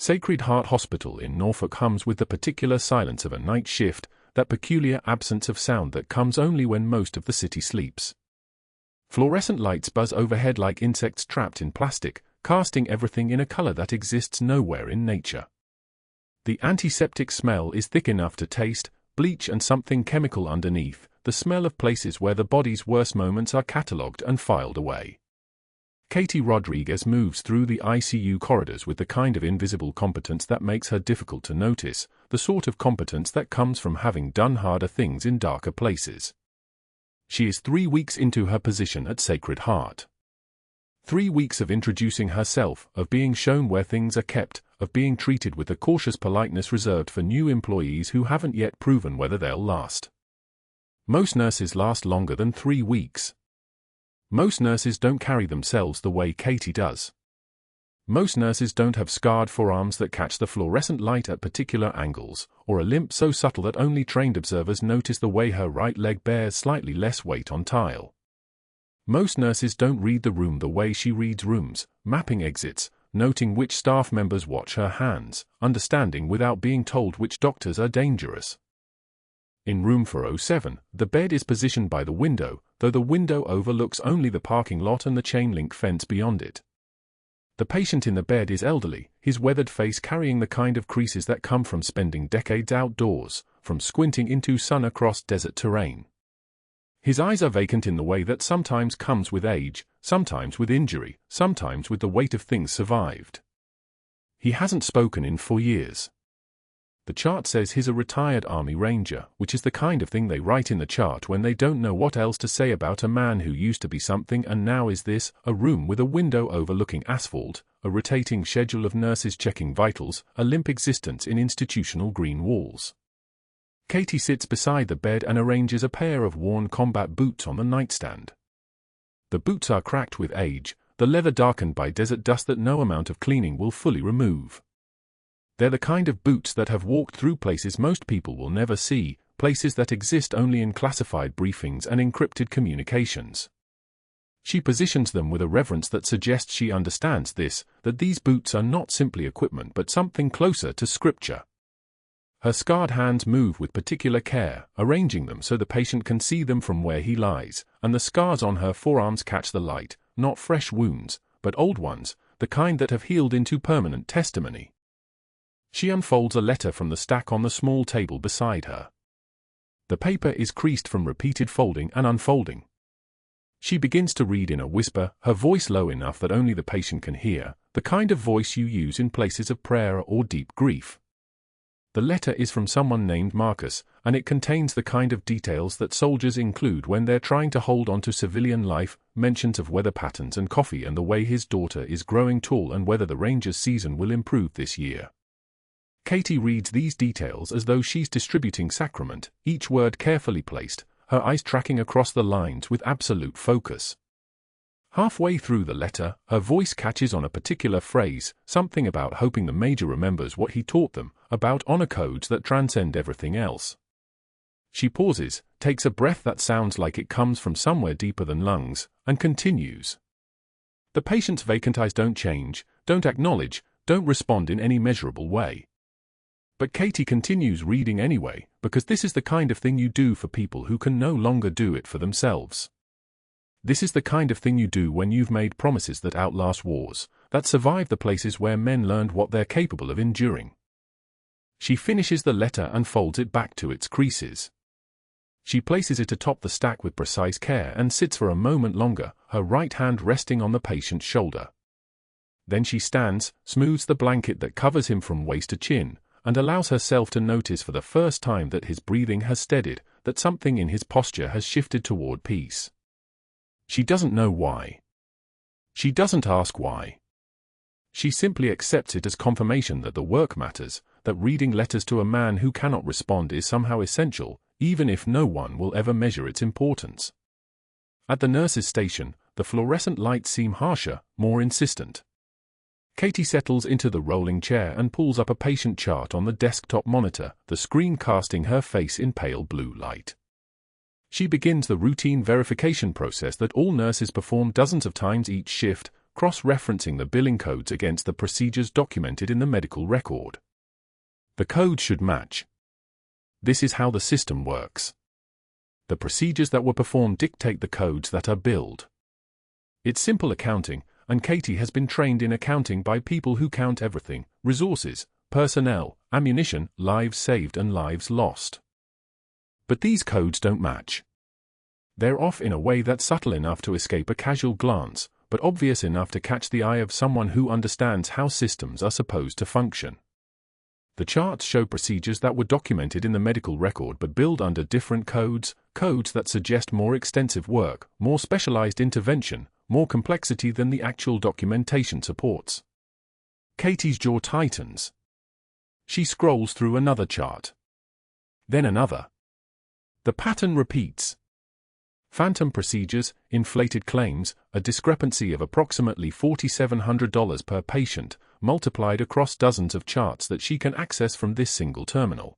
Sacred Heart Hospital in Norfolk hums with the particular silence of a night shift, that peculiar absence of sound that comes only when most of the city sleeps. Fluorescent lights buzz overhead like insects trapped in plastic, casting everything in a color that exists nowhere in nature. The antiseptic smell is thick enough to taste bleach and something chemical underneath, the smell of places where the body's worst moments are catalogued and filed away. Katie Rodriguez moves through the ICU corridors with the kind of invisible competence that makes her difficult to notice, the sort of competence that comes from having done harder things in darker places. She is 3 weeks into her position at Sacred Heart. 3 weeks of introducing herself, of being shown where things are kept, of being treated with the cautious politeness reserved for new employees who haven't yet proven whether they'll last. Most nurses last longer than 3 weeks. Most nurses don't carry themselves the way Katie does. Most nurses don't have scarred forearms that catch the fluorescent light at particular angles, or a limp so subtle that only trained observers notice the way her right leg bears slightly less weight on tile. Most nurses don't read the room the way she reads rooms, mapping exits, noting which staff members watch her hands, understanding without being told which doctors are dangerous. In room 407, the bed is positioned by the window, though the window overlooks only the parking lot and the chain-link fence beyond it. The patient in the bed is elderly, his weathered face carrying the kind of creases that come from spending decades outdoors, from squinting into sun-across desert terrain. His eyes are vacant in the way that sometimes comes with age, sometimes with injury, sometimes with the weight of things survived. He hasn't spoken in 4 years. The chart says he's a retired Army Ranger, which is the kind of thing they write in the chart when they don't know what else to say about a man who used to be something and now is this, a room with a window overlooking asphalt, a rotating schedule of nurses checking vitals, a limp existence in institutional green walls. Katie sits beside the bed and arranges a pair of worn combat boots on the nightstand. The boots are cracked with age, the leather darkened by desert dust that no amount of cleaning will fully remove. They're the kind of boots that have walked through places most people will never see, places that exist only in classified briefings and encrypted communications. She positions them with a reverence that suggests she understands this, that these boots are not simply equipment but something closer to scripture. Her scarred hands move with particular care, arranging them so the patient can see them from where he lies, and the scars on her forearms catch the light, not fresh wounds, but old ones, the kind that have healed into permanent testimony. She unfolds a letter from the stack on the small table beside her. The paper is creased from repeated folding and unfolding. She begins to read in a whisper, her voice low enough that only the patient can hear, the kind of voice you use in places of prayer or deep grief. The letter is from someone named Marcus, and it contains the kind of details that soldiers include when they're trying to hold on to civilian life, mentions of weather patterns and coffee and the way his daughter is growing tall and whether the Rangers' season will improve this year. Katie reads these details as though she's distributing sacrament, each word carefully placed, her eyes tracking across the lines with absolute focus. Halfway through the letter, her voice catches on a particular phrase, something about hoping the major remembers what he taught them, about honor codes that transcend everything else. She pauses, takes a breath that sounds like it comes from somewhere deeper than lungs, and continues. The patient's vacant eyes don't change, don't acknowledge, don't respond in any measurable way. But Katie continues reading anyway, because this is the kind of thing you do for people who can no longer do it for themselves. This is the kind of thing you do when you've made promises that outlast wars, that survive the places where men learned what they're capable of enduring. She finishes the letter and folds it back to its creases. She places it atop the stack with precise care and sits for a moment longer, her right hand resting on the patient's shoulder. Then she stands, smooths the blanket that covers him from waist to chin, and allows herself to notice for the first time that his breathing has steadied, that something in his posture has shifted toward peace. She doesn't know why. She doesn't ask why. She simply accepts it as confirmation that the work matters, that reading letters to a man who cannot respond is somehow essential, even if no one will ever measure its importance. At the nurse's station, the fluorescent lights seem harsher, more insistent. Katie settles into the rolling chair and pulls up a patient chart on the desktop monitor, the screen casting her face in pale blue light. She begins the routine verification process that all nurses perform dozens of times each shift, cross-referencing the billing codes against the procedures documented in the medical record. The code should match. This is how the system works. The procedures that were performed dictate the codes that are billed. It's simple accounting, and Katie has been trained in accounting by people who count everything: resources, personnel, ammunition, lives saved and lives lost. But these codes don't match. They're off in a way that's subtle enough to escape a casual glance, but obvious enough to catch the eye of someone who understands how systems are supposed to function. The charts show procedures that were documented in the medical record but billed under different codes, codes that suggest more extensive work, more specialized intervention, more complexity than the actual documentation supports. Katie's jaw tightens. She scrolls through another chart. Then another. The pattern repeats. Phantom procedures, inflated claims, a discrepancy of approximately $4,700 per patient, multiplied across dozens of charts that she can access from this single terminal.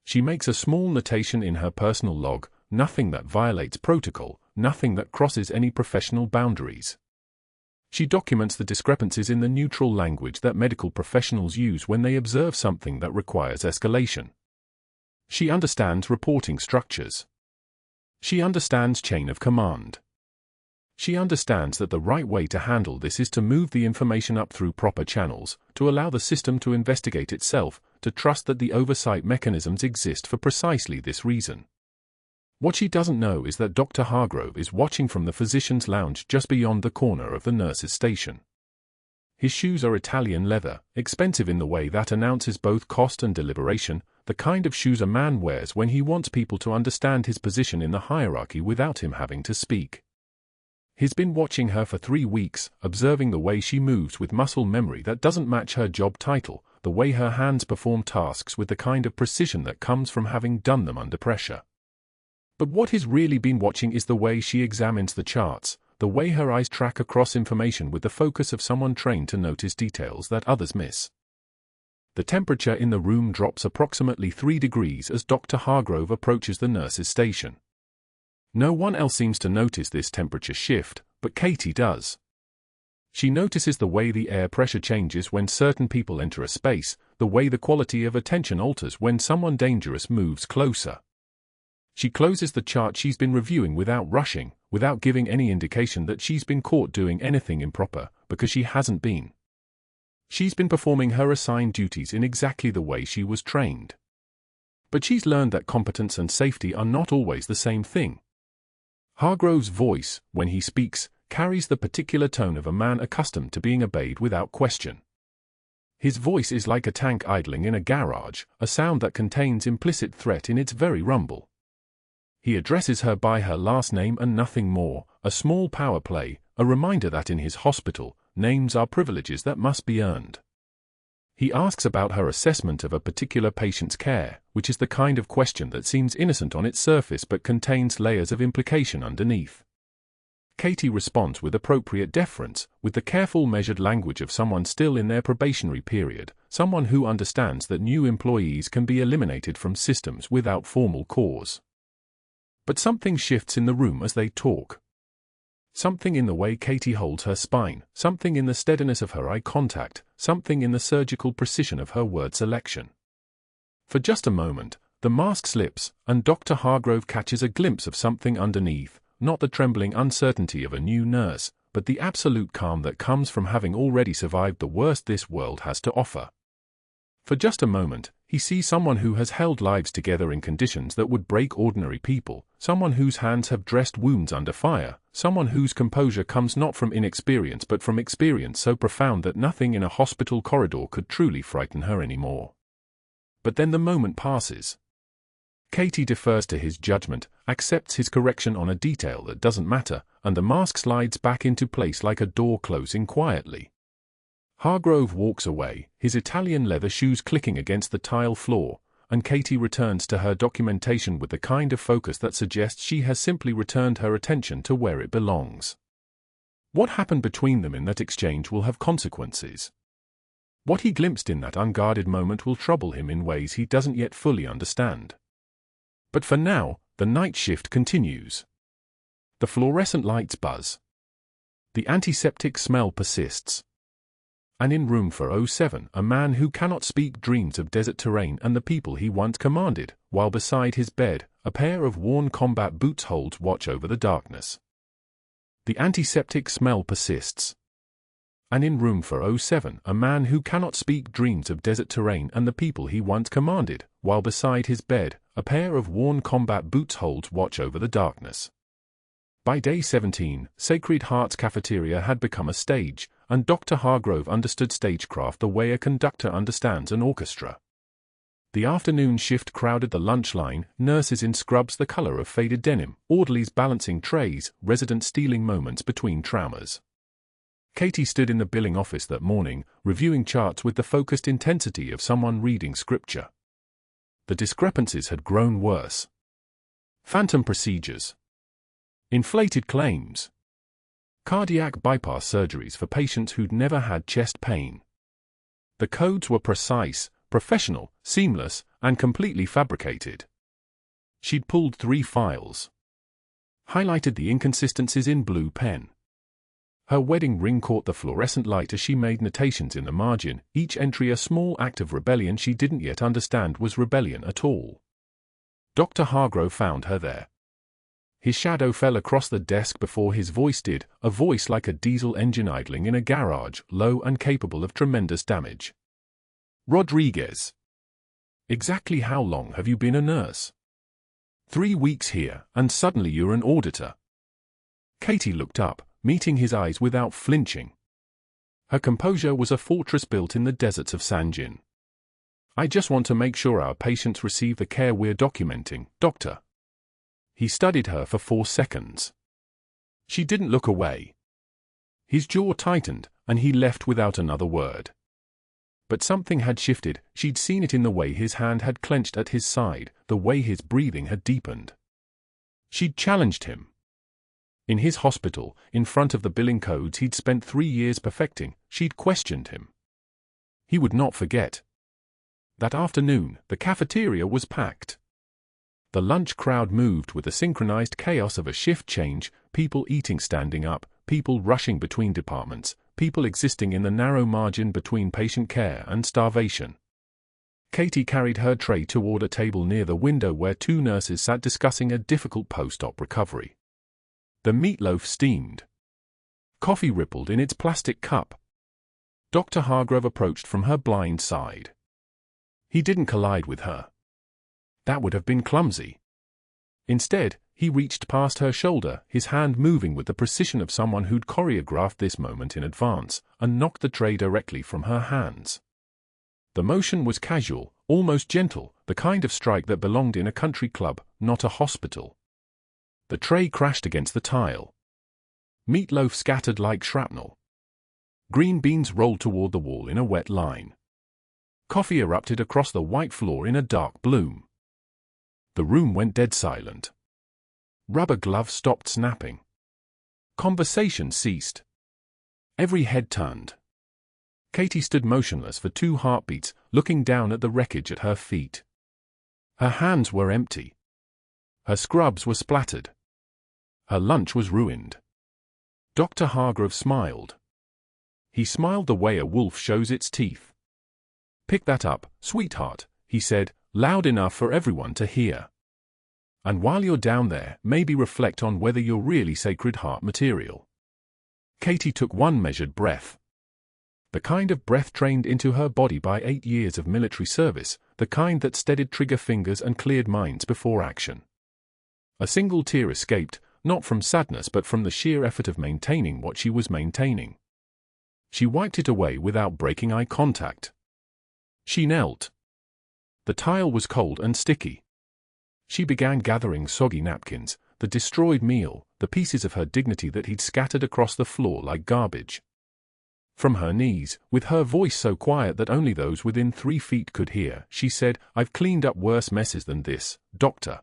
She makes a small notation in her personal log: nothing that violates protocol, nothing that crosses any professional boundaries. She documents the discrepancies in the neutral language that medical professionals use when they observe something that requires escalation. She understands reporting structures. She understands chain of command. She understands that the right way to handle this is to move the information up through proper channels, to allow the system to investigate itself, to trust that the oversight mechanisms exist for precisely this reason. What she doesn't know is that Dr. Hargrove is watching from the physician's lounge just beyond the corner of the nurse's station. His shoes are Italian leather, expensive in the way that announces both cost and deliberation, the kind of shoes a man wears when he wants people to understand his position in the hierarchy without him having to speak. He's been watching her for 3 weeks, observing the way she moves with muscle memory that doesn't match her job title, the way her hands perform tasks with the kind of precision that comes from having done them under pressure. But what he's really been watching is the way she examines the charts, the way her eyes track across information with the focus of someone trained to notice details that others miss. The temperature in the room drops approximately 3 degrees as Dr. Hargrove approaches the nurse's station. No one else seems to notice this temperature shift, but Katie does. She notices the way the air pressure changes when certain people enter a space, the way the quality of attention alters when someone dangerous moves closer. She closes the chart she's been reviewing without rushing, without giving any indication that she's been caught doing anything improper, because she hasn't been. She's been performing her assigned duties in exactly the way she was trained. But she's learned that competence and safety are not always the same thing. Hargrove's voice, when he speaks, carries the particular tone of a man accustomed to being obeyed without question. His voice is like a tank idling in a garage, a sound that contains implicit threat in its very rumble. He addresses her by her last name and nothing more, a small power play, a reminder that in his hospital, names are privileges that must be earned. He asks about her assessment of a particular patient's care, which is the kind of question that seems innocent on its surface but contains layers of implication underneath. Katie responds with appropriate deference, with the careful measured language of someone still in their probationary period, someone who understands that new employees can be eliminated from systems without formal cause. But something shifts in the room as they talk. Something in the way Katie holds her spine, something in the steadiness of her eye contact, something in the surgical precision of her word selection. For just a moment, the mask slips, and Dr. Hargrove catches a glimpse of something underneath, not the trembling uncertainty of a new nurse, but the absolute calm that comes from having already survived the worst this world has to offer. For just a moment, he sees someone who has held lives together in conditions that would break ordinary people, someone whose hands have dressed wounds under fire, someone whose composure comes not from inexperience but from experience so profound that nothing in a hospital corridor could truly frighten her anymore. But then the moment passes. Katie defers to his judgment, accepts his correction on a detail that doesn't matter, and the mask slides back into place like a door closing quietly. Hargrove walks away, his Italian leather shoes clicking against the tile floor, and Katie returns to her documentation with the kind of focus that suggests she has simply returned her attention to where it belongs. What happened between them in that exchange will have consequences. What he glimpsed in that unguarded moment will trouble him in ways he doesn't yet fully understand. But for now, the night shift continues. The fluorescent lights buzz. The antiseptic smell persists. And in room 407, a man who cannot speak dreams of desert terrain and the people he once commanded, while beside his bed, a pair of worn combat boots holds watch over the darkness. The antiseptic smell persists. And in room 407, a man who cannot speak dreams of desert terrain and the people he once commanded, while beside his bed, a pair of worn combat boots holds watch over the darkness. By day 17, Sacred Heart's cafeteria had become a stage, and Dr. Hargrove understood stagecraft the way a conductor understands an orchestra. The afternoon shift crowded the lunch line, nurses in scrubs the color of faded denim, orderlies balancing trays, residents stealing moments between traumas. Katie stood in the billing office that morning, reviewing charts with the focused intensity of someone reading scripture. The discrepancies had grown worse. Phantom procedures. Inflated claims. Cardiac bypass surgeries for patients who'd never had chest pain. The codes were precise, professional, seamless, and completely fabricated. She'd pulled 3 files. Highlighted the inconsistencies in blue pen. Her wedding ring caught the fluorescent light as she made notations in the margin, each entry a small act of rebellion she didn't yet understand was rebellion at all. Dr. Hargrove found her there. His shadow fell across the desk before his voice did, a voice like a diesel engine idling in a garage, low and capable of tremendous damage. Rodriguez. Exactly how long have you been a nurse? 3 weeks here, and suddenly you're an auditor. Katie looked up, meeting his eyes without flinching. Her composure was a fortress built in the deserts of Sangin. I just want to make sure our patients receive the care we're documenting, Doctor. He studied her for 4 seconds. She didn't look away. His jaw tightened, and he left without another word. But something had shifted. She'd seen it in the way his hand had clenched at his side, the way his breathing had deepened. She'd challenged him. In his hospital, in front of the billing codes he'd spent 3 years perfecting, she'd questioned him. He would not forget. That afternoon, the cafeteria was packed. The lunch crowd moved with the synchronized chaos of a shift change, people eating standing up, people rushing between departments, people existing in the narrow margin between patient care and starvation. Katie carried her tray toward a table near the window where 2 nurses sat discussing a difficult post-op recovery. The meatloaf steamed. Coffee rippled in its plastic cup. Dr. Hargrove approached from her blind side. He didn't collide with her. That would have been clumsy. Instead, he reached past her shoulder, his hand moving with the precision of someone who'd choreographed this moment in advance, and knocked the tray directly from her hands. The motion was casual, almost gentle, the kind of strike that belonged in a country club, not a hospital. The tray crashed against the tile. Meatloaf scattered like shrapnel. Green beans rolled toward the wall in a wet line. Coffee erupted across the white floor in a dark bloom. The room went dead silent. Rubber gloves stopped snapping. Conversation ceased. Every head turned. Katie stood motionless for 2 heartbeats, looking down at the wreckage at her feet. Her hands were empty. Her scrubs were splattered. Her lunch was ruined. Dr. Hargrove smiled. He smiled the way a wolf shows its teeth. "Pick that up, sweetheart," he said, loud enough for everyone to hear. "And while you're down there, maybe reflect on whether you're really Sacred Heart material." Katie took one measured breath. The kind of breath trained into her body by 8 years of military service, the kind that steadied trigger fingers and cleared minds before action. A single tear escaped, not from sadness but from the sheer effort of maintaining what she was maintaining. She wiped it away without breaking eye contact. She knelt. The tile was cold and sticky. She began gathering soggy napkins, the destroyed meal, the pieces of her dignity that he'd scattered across the floor like garbage. From her knees, with her voice so quiet that only those within 3 feet could hear, she said, "I've cleaned up worse messes than this, Doctor."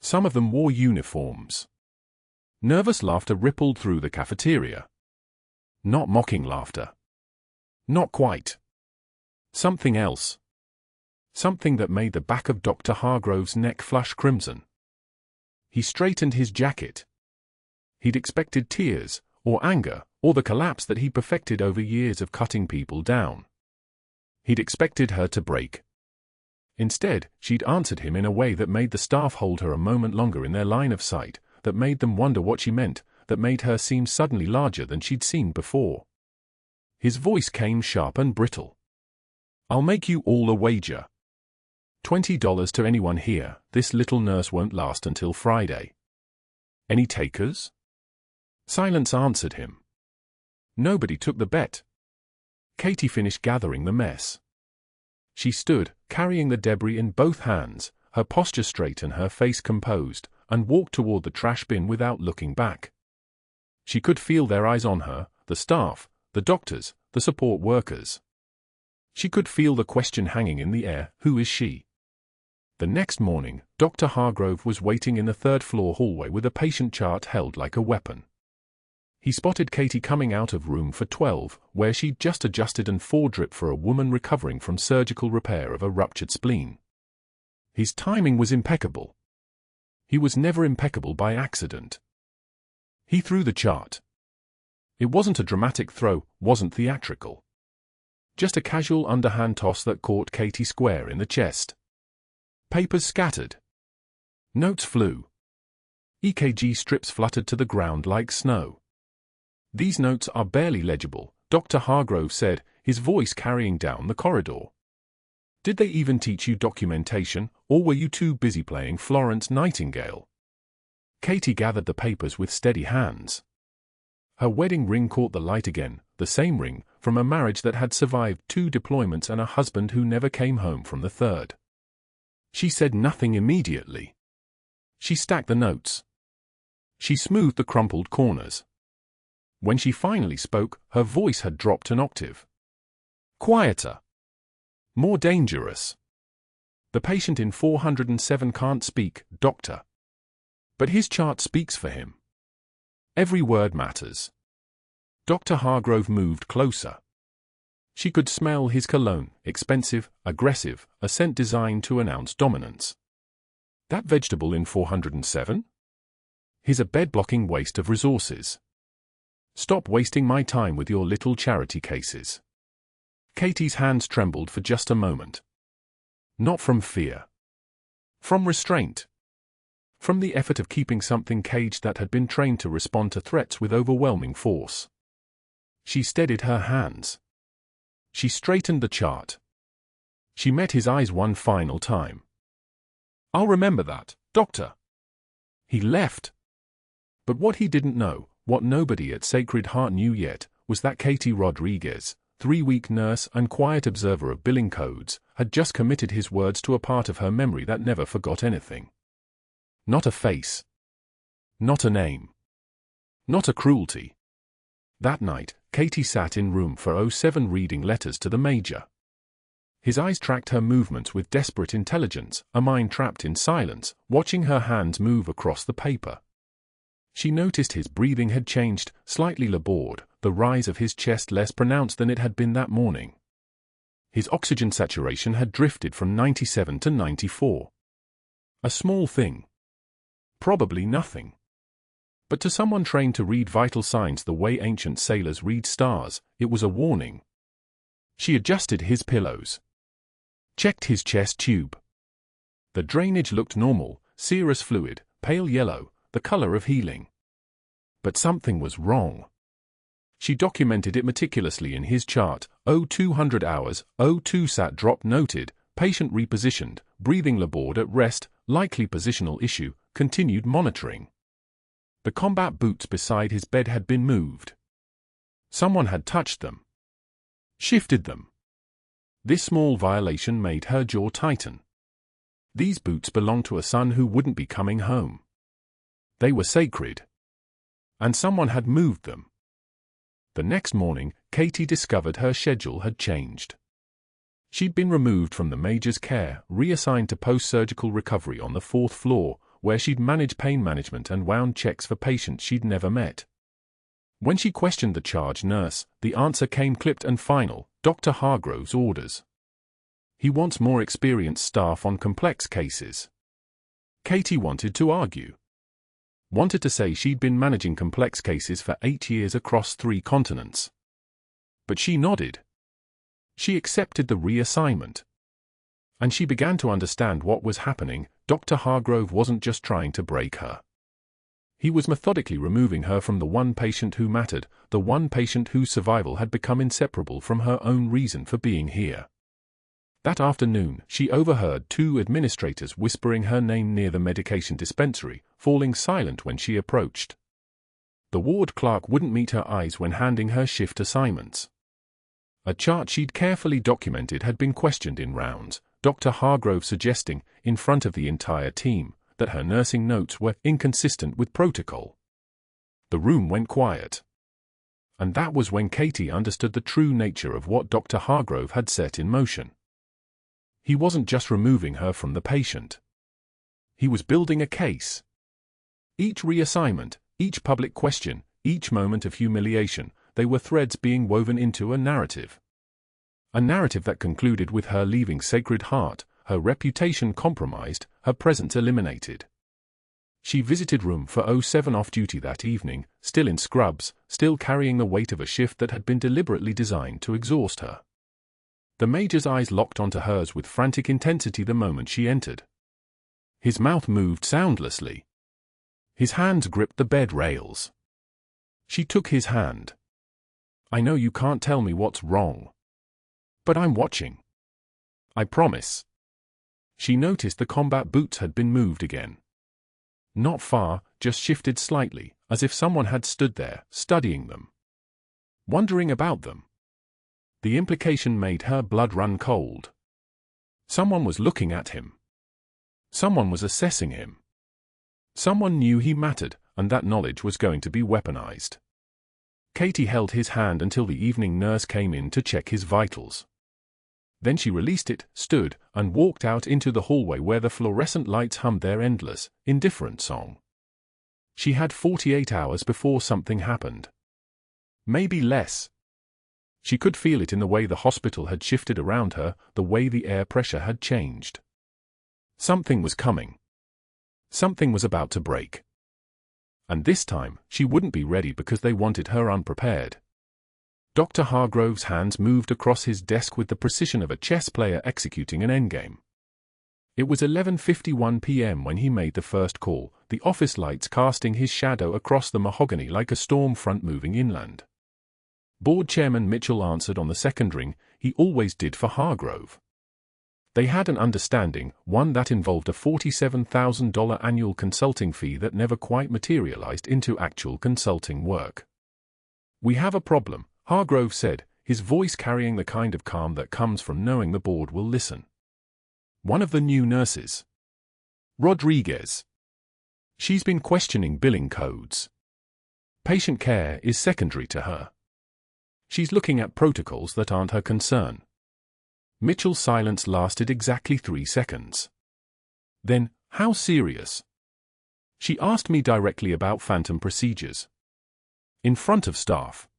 Some of them wore uniforms. Nervous laughter rippled through the cafeteria. Not mocking laughter. Not quite. Something else. Something that made the back of Dr. Hargrove's neck flush crimson. He straightened his jacket. He'd expected tears, or anger, or the collapse that he perfected over years of cutting people down. He'd expected her to break. Instead, she'd answered him in a way that made the staff hold her a moment longer in their line of sight, that made them wonder what she meant, that made her seem suddenly larger than she'd seen before. His voice came sharp and brittle. "I'll make you all a wager. $20 to anyone here. This little nurse won't last until Friday. Any takers?" Silence answered him. Nobody took the bet. Katie finished gathering the mess. She stood, carrying the debris in both hands, her posture straight and her face composed, and walked toward the trash bin without looking back. She could feel their eyes on her, the staff, the doctors, the support workers. She could feel the question hanging in the air, who is she? The next morning, Dr. Hargrove was waiting in the third-floor hallway with a patient chart held like a weapon. He spotted Katie coming out of room for 12, where she'd just adjusted an 4-drip for a woman recovering from surgical repair of a ruptured spleen. His timing was impeccable. He was never impeccable by accident. He threw the chart. It wasn't a dramatic throw, wasn't theatrical. Just a casual underhand toss that caught Katie square in the chest. Papers scattered. Notes flew. EKG strips fluttered to the ground like snow. "These notes are barely legible," Dr. Hargrove said, his voice carrying down the corridor. "Did they even teach you documentation, or were you too busy playing Florence Nightingale?" Katie gathered the papers with steady hands. Her wedding ring caught the light again, the same ring, from a marriage that had survived 2 deployments and a husband who never came home from the 3rd. She said nothing immediately. She stacked the notes. She smoothed the crumpled corners. When she finally spoke, her voice had dropped an octave. Quieter. More dangerous. "The patient in 407 can't speak, doctor. But his chart speaks for him. Every word matters." Dr. Hargrove moved closer. She could smell his cologne, expensive, aggressive, a scent designed to announce dominance. "That vegetable in 407? He's a bed-blocking waste of resources. Stop wasting my time with your little charity cases." Katie's hands trembled for just a moment. Not from fear. From restraint. From the effort of keeping something caged that had been trained to respond to threats with overwhelming force. She steadied her hands. She straightened the chart. She met his eyes one final time. "I'll remember that, doctor." He left. But what he didn't know, what nobody at Sacred Heart knew yet, was that Katie Rodriguez, 3-week nurse and quiet observer of billing codes, had just committed his words to a part of her memory that never forgot anything. Not a face. Not a name. Not a cruelty. That night, Katie sat in room 407 reading letters to the Major. His eyes tracked her movements with desperate intelligence, a mind trapped in silence, watching her hands move across the paper. She noticed his breathing had changed, slightly labored, the rise of his chest less pronounced than it had been that morning. His oxygen saturation had drifted from 97 to 94. A small thing. Probably nothing. But to someone trained to read vital signs the way ancient sailors read stars, it was a warning. She adjusted his pillows. Checked his chest tube. The drainage looked normal, serous fluid, pale yellow, the color of healing. But something was wrong. She documented it meticulously in his chart. 200 hours, 02 sat drop noted, patient repositioned, breathing labored at rest, likely positional issue, continued monitoring. The combat boots beside his bed had been moved. Someone had touched them. Shifted them. This small violation made her jaw tighten. These boots belonged to a son who wouldn't be coming home. They were sacred. And someone had moved them. The next morning, Katie discovered her schedule had changed. She'd been removed from the Major's care, reassigned to post-surgical recovery on the 4th floor, where she'd manage pain management and wound checks for patients she'd never met. When she questioned the charge nurse, the answer came clipped and final: Dr. Hargrove's orders. He wants more experienced staff on complex cases. Katie wanted to argue. Wanted to say she'd been managing complex cases for 8 years across 3 continents. But she nodded. She accepted the reassignment. And she began to understand what was happening. Dr. Hargrove wasn't just trying to break her. He was methodically removing her from the one patient who mattered, the one patient whose survival had become inseparable from her own reason for being here. That afternoon, she overheard 2 administrators whispering her name near the medication dispensary, falling silent when she approached. The ward clerk wouldn't meet her eyes when handing her shift assignments. A chart she'd carefully documented had been questioned in rounds, Dr. Hargrove suggesting, in front of the entire team, that her nursing notes were inconsistent with protocol. The room went quiet. And that was when Katie understood the true nature of what Dr. Hargrove had set in motion. He wasn't just removing her from the patient. He was building a case. Each reassignment, each public question, each moment of humiliation, they were threads being woven into a narrative. A narrative that concluded with her leaving Sacred Heart, her reputation compromised, her presence eliminated. She visited room 407 off-duty that evening, still in scrubs, still carrying the weight of a shift that had been deliberately designed to exhaust her. The Major's eyes locked onto hers with frantic intensity the moment she entered. His mouth moved soundlessly. His hands gripped the bed rails. She took his hand. "I know you can't tell me what's wrong. But I'm watching. I promise." She noticed the combat boots had been moved again. Not far, just shifted slightly, as if someone had stood there, studying them. Wondering about them. The implication made her blood run cold. Someone was looking at him. Someone was assessing him. Someone knew he mattered, and that knowledge was going to be weaponized. Katie held his hand until the evening nurse came in to check his vitals. Then she released it, stood, and walked out into the hallway where the fluorescent lights hummed their endless, indifferent song. She had 48 hours before something happened. Maybe less. She could feel it in the way the hospital had shifted around her, the way the air pressure had changed. Something was coming. Something was about to break. And this time, she wouldn't be ready because they wanted her unprepared. Dr. Hargrove's hands moved across his desk with the precision of a chess player executing an endgame. It was 11:51 p.m. when he made the first call, the office lights casting his shadow across the mahogany like a storm front moving inland. Board Chairman Mitchell answered on the second ring. He always did for Hargrove. They had an understanding, one that involved a $47,000 annual consulting fee that never quite materialized into actual consulting work. "We have a problem," Hargrove said, his voice carrying the kind of calm that comes from knowing the board will listen. "One of the new nurses. Rodriguez. She's been questioning billing codes. Patient care is secondary to her. She's looking at protocols that aren't her concern." Mitchell's silence lasted exactly 3 seconds. Then, "How serious?" "She asked me directly about phantom procedures. In front of staff."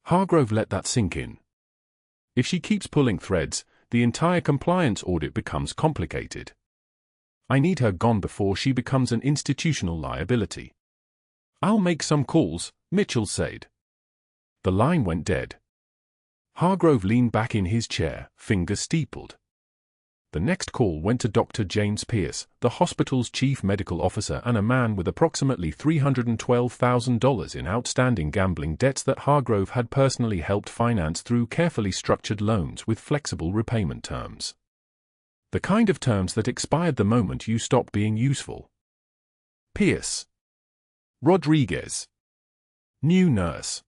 Hargrove let that sink in. If she keeps pulling threads, the entire compliance audit becomes complicated. "I need her gone before she becomes an institutional liability." "I'll make some calls," Mitchell said. The line went dead. Hargrove leaned back in his chair, fingers steepled. The next call went to Dr. James Pierce, the hospital's chief medical officer and a man with approximately $312,000 in outstanding gambling debts that Hargrove had personally helped finance through carefully structured loans with flexible repayment terms. The kind of terms that expired the moment you stopped being useful. "Pierce. Rodriguez. New nurse.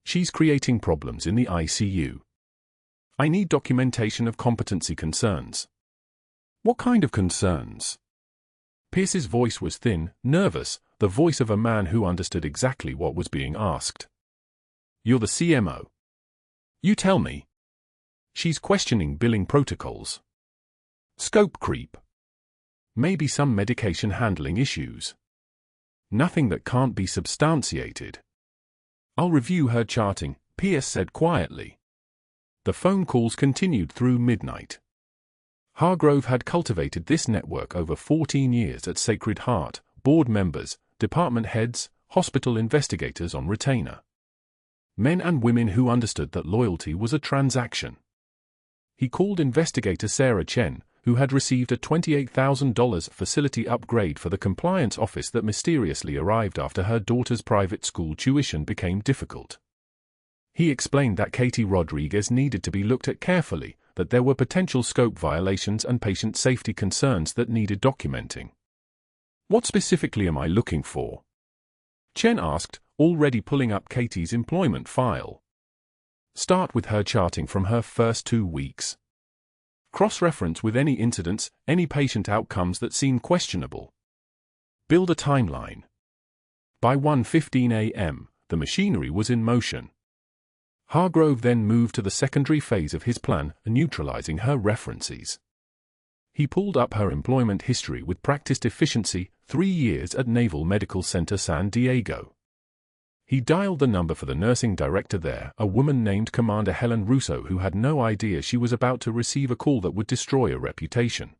She's creating problems in the ICU. I need documentation of competency concerns." "What kind of concerns?" Pierce's voice was thin, nervous, the voice of a man who understood exactly what was being asked. "You're the CMO. You tell me." "She's questioning billing protocols. Scope creep. Maybe some medication handling issues. Nothing that can't be substantiated." "I'll review her charting," Pierce said quietly. The phone calls continued through midnight. Hargrove had cultivated this network over 14 years at Sacred Heart, board members, department heads, hospital investigators on retainer. Men and women who understood that loyalty was a transaction. He called investigator Sarah Chen, who had received a $28,000 facility upgrade for the compliance office that mysteriously arrived after her daughter's private school tuition became difficult. He explained that Katie Rodriguez needed to be looked at carefully, that there were potential scope violations and patient safety concerns that needed documenting. "What specifically am I looking for?" Chen asked, already pulling up Katie's employment file. "Start with her charting from her first 2 weeks. Cross-reference with any incidents, any patient outcomes that seem questionable. Build a timeline." By 1:15 a.m., the machinery was in motion. Hargrove then moved to the secondary phase of his plan, neutralizing her references. He pulled up her employment history with practiced efficiency, 3 years at Naval Medical Center San Diego. He dialed the number for the nursing director there, a woman named Commander Helen Russo, who had no idea she was about to receive a call that would destroy a reputation.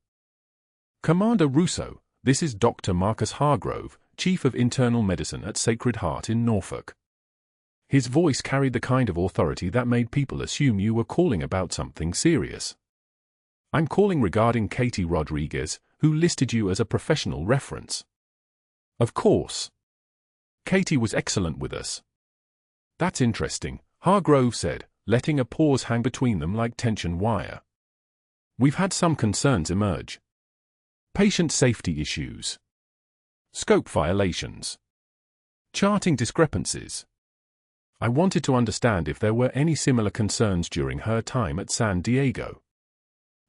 "Commander Russo, this is Dr. Marcus Hargrove, Chief of Internal Medicine at Sacred Heart in Norfolk." His voice carried the kind of authority that made people assume you were calling about something serious. "I'm calling regarding Katie Rodriguez, who listed you as a professional reference." "Of course. Katie was excellent with us." "That's interesting," Hargrove said, letting a pause hang between them like tension wire. "We've had some concerns emerge. Patient safety issues. Scope violations. Charting discrepancies. I wanted to understand if there were any similar concerns during her time at San Diego."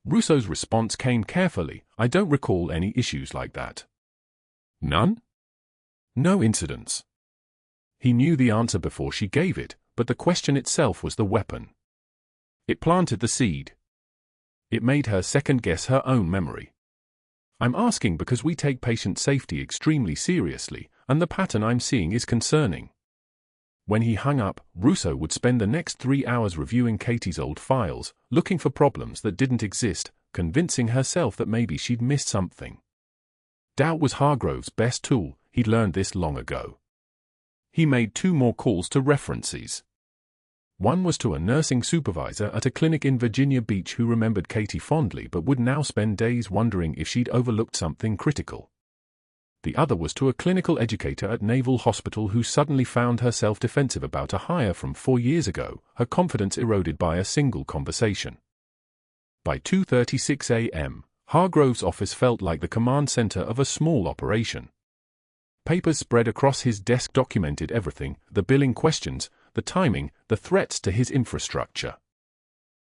Russo's response came carefully. "I don't recall any issues like that." "None?" "No incidents." He knew the answer before she gave it, but the question itself was the weapon. It planted the seed. It made her second-guess her own memory. "I'm asking because we take patient safety extremely seriously, and the pattern I'm seeing is concerning." When he hung up, Russo would spend the next 3 hours reviewing Katie's old files, looking for problems that didn't exist, convincing herself that maybe she'd missed something. Doubt was Hargrove's best tool. He'd learned this long ago. He made 2 more calls to references. One was to a nursing supervisor at a clinic in Virginia Beach who remembered Katie fondly but would now spend days wondering if she'd overlooked something critical. The other was to a clinical educator at Naval Hospital who suddenly found herself defensive about a hire from 4 years ago, her confidence eroded by a single conversation. By 2:36 a.m., Hargrove's office felt like the command center of a small operation. Papers spread across his desk documented everything: the billing questions, the timing, the threats to his infrastructure.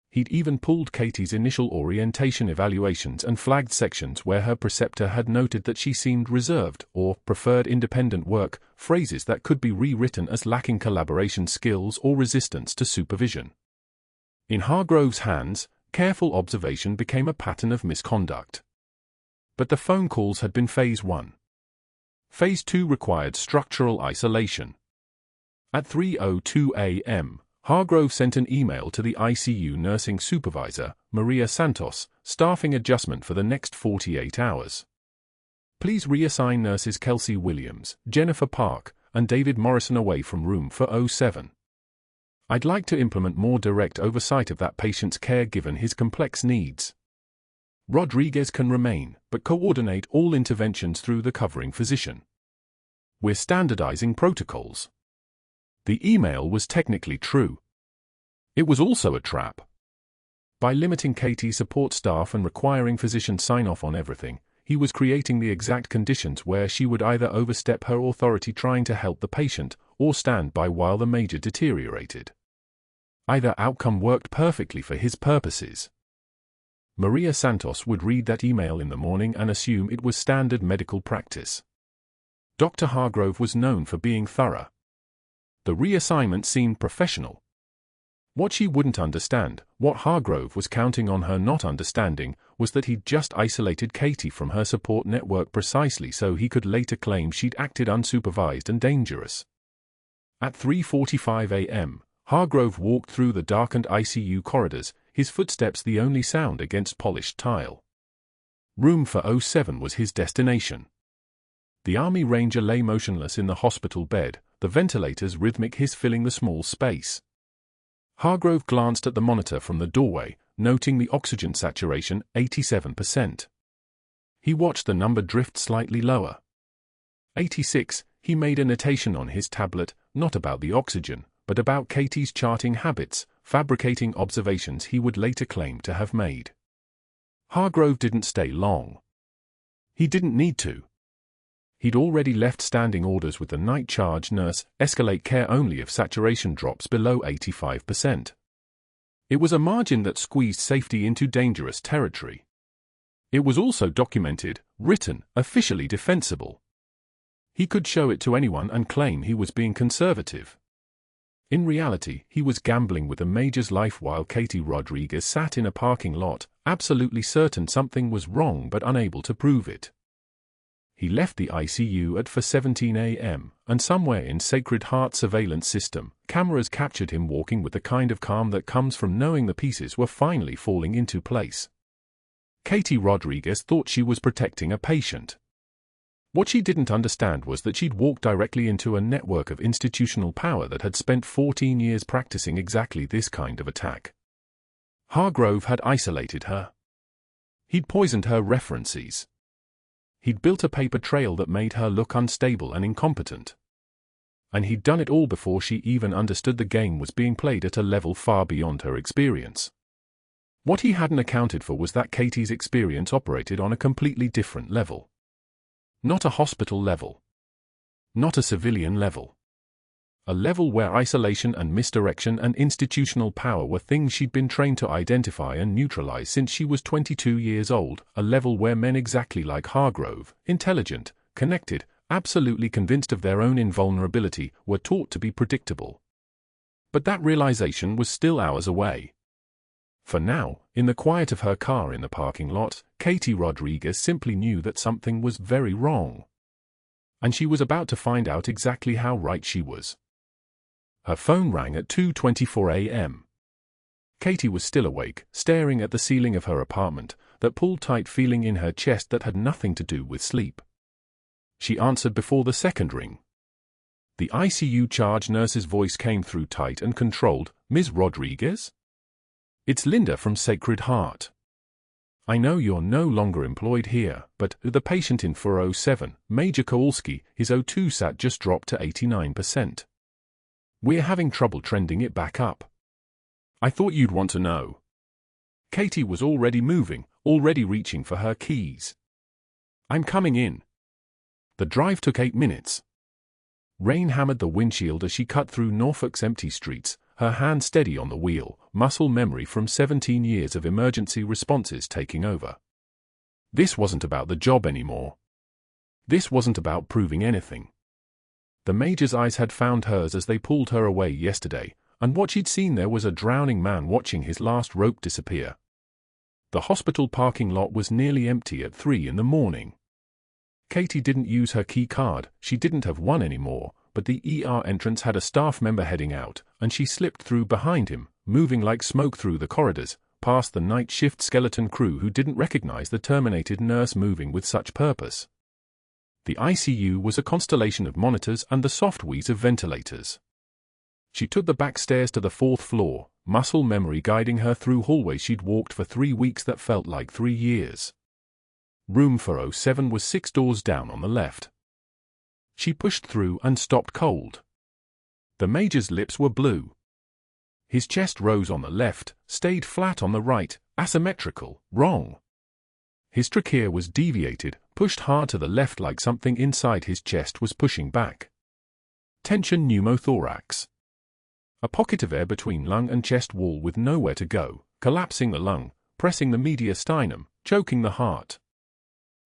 He'd even pulled Katie's initial orientation evaluations and flagged sections where her preceptor had noted that she seemed reserved or preferred independent work, phrases that could be rewritten as lacking collaboration skills or resistance to supervision. In Hargrove's hands, careful observation became a pattern of misconduct. But the phone calls had been Phase 1. Phase 2 required structural isolation. At 3:02 a.m., Hargrove sent an email to the ICU nursing supervisor, Maria Santos, staffing adjustment for the next 48 hours. Please reassign nurses Kelsey Williams, Jennifer Park, and David Morrison away from room 407. I'd like to implement more direct oversight of that patient's care given his complex needs. Rodriguez can remain, but coordinate all interventions through the covering physician. We're standardizing protocols. The email was technically true. It was also a trap. By limiting Katie's support staff and requiring physician sign-off on everything, he was creating the exact conditions where she would either overstep her authority trying to help the patient, or stand by while the major deteriorated. Either outcome worked perfectly for his purposes. Maria Santos would read that email in the morning and assume it was standard medical practice. Dr. Hargrove was known for being thorough. The reassignment seemed professional. What she wouldn't understand, what Hargrove was counting on her not understanding, was that he'd just isolated Katie from her support network precisely so he could later claim she'd acted unsupervised and dangerous. At 3:45 a.m., Hargrove walked through the darkened ICU corridors, his footsteps the only sound against polished tile. Room 407 was his destination. The Army Ranger lay motionless in the hospital bed, the ventilator's rhythmic hiss filling the small space. Hargrove glanced at the monitor from the doorway, noting the oxygen saturation, 87%. He watched the number drift slightly lower. 86, he made a notation on his tablet, not about the oxygen, but about Katie's charting habits, fabricating observations he would later claim to have made. Hargrove didn't stay long. He didn't need to. He'd already left standing orders with the night charge nurse, escalate care only if saturation drops below 85%. It was a margin that squeezed safety into dangerous territory. It was also documented, written, officially defensible. He could show it to anyone and claim he was being conservative. In reality, he was gambling with the Major's life while Katie Rodriguez sat in a parking lot, absolutely certain something was wrong but unable to prove it. He left the ICU at 4:17 a.m., and somewhere in Sacred Heart's surveillance system, cameras captured him walking with the kind of calm that comes from knowing the pieces were finally falling into place. Katie Rodriguez thought she was protecting a patient. What she didn't understand was that she'd walked directly into a network of institutional power that had spent 14 years practicing exactly this kind of attack. Hargrove had isolated her. He'd poisoned her references. He'd built a paper trail that made her look unstable and incompetent. And he'd done it all before she even understood the game was being played at a level far beyond her experience. What he hadn't accounted for was that Katie's experience operated on a completely different level. Not a hospital level. Not a civilian level. A level where isolation and misdirection and institutional power were things she'd been trained to identify and neutralize since she was 22 years old, a level where men exactly like Hargrove, intelligent, connected, absolutely convinced of their own invulnerability, were taught to be predictable. But that realization was still hours away. For now, in the quiet of her car in the parking lot, Katie Rodriguez simply knew that something was very wrong. And she was about to find out exactly how right she was. Her phone rang at 2:24 a.m. Katie was still awake, staring at the ceiling of her apartment, that pulled-tight feeling in her chest that had nothing to do with sleep. She answered before the second ring. The ICU charge nurse's voice came through tight and controlled. "Ms. Rodriguez? It's Linda from Sacred Heart. I know you're no longer employed here, but the patient in 407, Major Kowalski, his O2 sat just dropped to 89%. We're having trouble trending it back up. I thought you'd want to know." Katie was already moving, already reaching for her keys. "I'm coming in." The drive took 8 minutes. Rain hammered the windshield as she cut through Norfolk's empty streets, her hand steady on the wheel, muscle memory from 17 years of emergency responses taking over. This wasn't about the job anymore. This wasn't about proving anything. The Major's eyes had found hers as they pulled her away yesterday, and what she'd seen there was a drowning man watching his last rope disappear. The hospital parking lot was nearly empty at 3 in the morning. Katie didn't use her key card, she didn't have one anymore, but the ER entrance had a staff member heading out, and she slipped through behind him, moving like smoke through the corridors, past the night shift skeleton crew who didn't recognize the terminated nurse moving with such purpose. The ICU was a constellation of monitors and the soft wheeze of ventilators. She took the back stairs to the 4th floor, muscle memory guiding her through hallways she'd walked for 3 weeks that felt like 3 years. Room 407 was 6 doors down on the left. She pushed through and stopped cold. The Major's lips were blue. His chest rose on the left, stayed flat on the right, asymmetrical, wrong. His trachea was deviated, pushed hard to the left like something inside his chest was pushing back. Tension pneumothorax. A pocket of air between lung and chest wall with nowhere to go, collapsing the lung, pressing the mediastinum, choking the heart.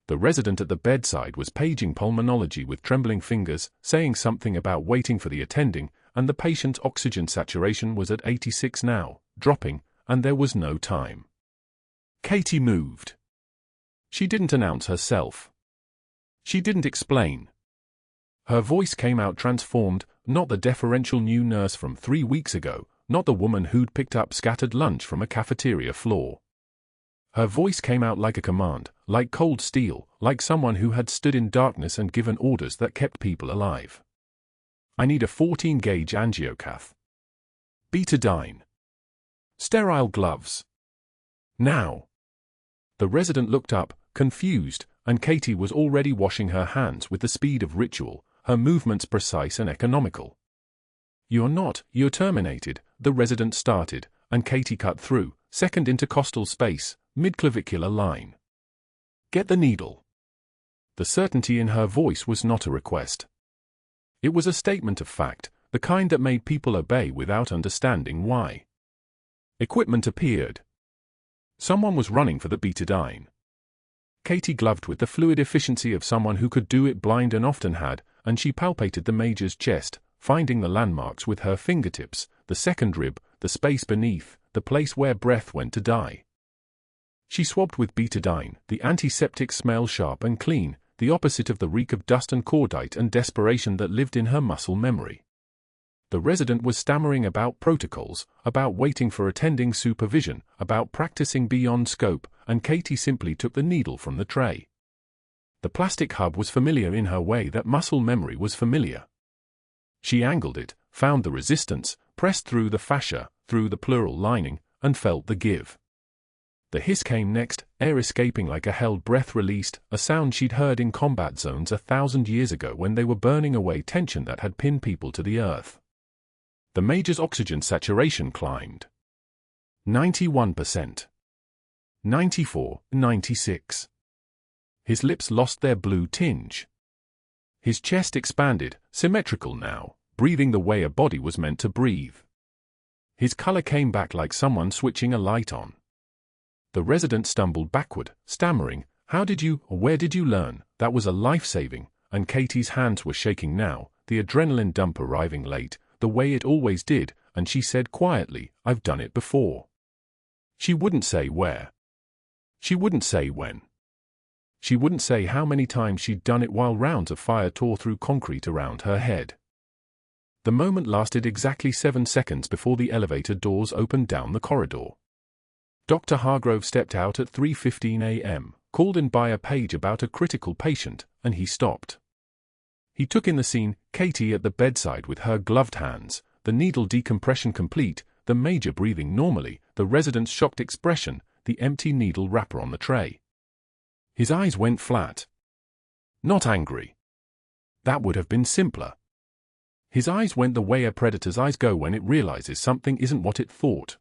The resident at the bedside was paging pulmonology with trembling fingers, saying something about waiting for the attending, and the patient's oxygen saturation was at 86 now, dropping, and there was no time. Katie moved. She didn't announce herself. She didn't explain. Her voice came out transformed, not the deferential new nurse from 3 weeks ago, not the woman who'd picked up scattered lunch from a cafeteria floor. Her voice came out like a command, like cold steel, like someone who had stood in darkness and given orders that kept people alive. I need a 14-gauge angiocath. Betadine. Sterile gloves. Now. The resident looked up, confused, and Katie was already washing her hands with the speed of ritual, her movements precise and economical. You're terminated, the resident started, and Katie cut through, second intercostal space, mid-clavicular line. Get the needle. The certainty in her voice was not a request. It was a statement of fact, the kind that made people obey without understanding why. Equipment appeared. Someone was running for the betadine. Katie gloved with the fluid efficiency of someone who could do it blind and often had, and she palpated the major's chest, finding the landmarks with her fingertips, the second rib, the space beneath, the place where breath went to die. She swabbed with betadine, the antiseptic smell sharp and clean, the opposite of the reek of dust and cordite and desperation that lived in her muscle memory. The resident was stammering about protocols, about waiting for attending supervision, about practicing beyond scope, and Katie simply took the needle from the tray. The plastic hub was familiar in her way that muscle memory was familiar. She angled it, found the resistance, pressed through the fascia, through the pleural lining, and felt the give. The hiss came next, air escaping like a held breath released, a sound she'd heard in combat zones 1,000 years ago when they were burning away tension that had pinned people to the earth. The major's oxygen saturation climbed. 91%. 94, 96. His lips lost their blue tinge. His chest expanded, symmetrical now, breathing the way a body was meant to breathe. His color came back like someone switching a light on. The resident stumbled backward, stammering, "How did you, or where did you learn?" That was a life-saving, and Katie's hands were shaking now, the adrenaline dump arriving late, the way it always did, and she said quietly, "I've done it before." She wouldn't say where. She wouldn't say when. She wouldn't say how many times she'd done it while rounds of fire tore through concrete around her head. The moment lasted exactly 7 seconds before the elevator doors opened down the corridor. Dr. Hargrove stepped out at 3:15 a.m., called in by a page about a critical patient, and he stopped. He took in the scene, Katie at the bedside with her gloved hands, the needle decompression complete, the major breathing normally, the resident's shocked expression, the empty needle wrapper on the tray. His eyes went flat. Not angry. That would have been simpler. His eyes went the way a predator's eyes go when it realizes something isn't what it thought.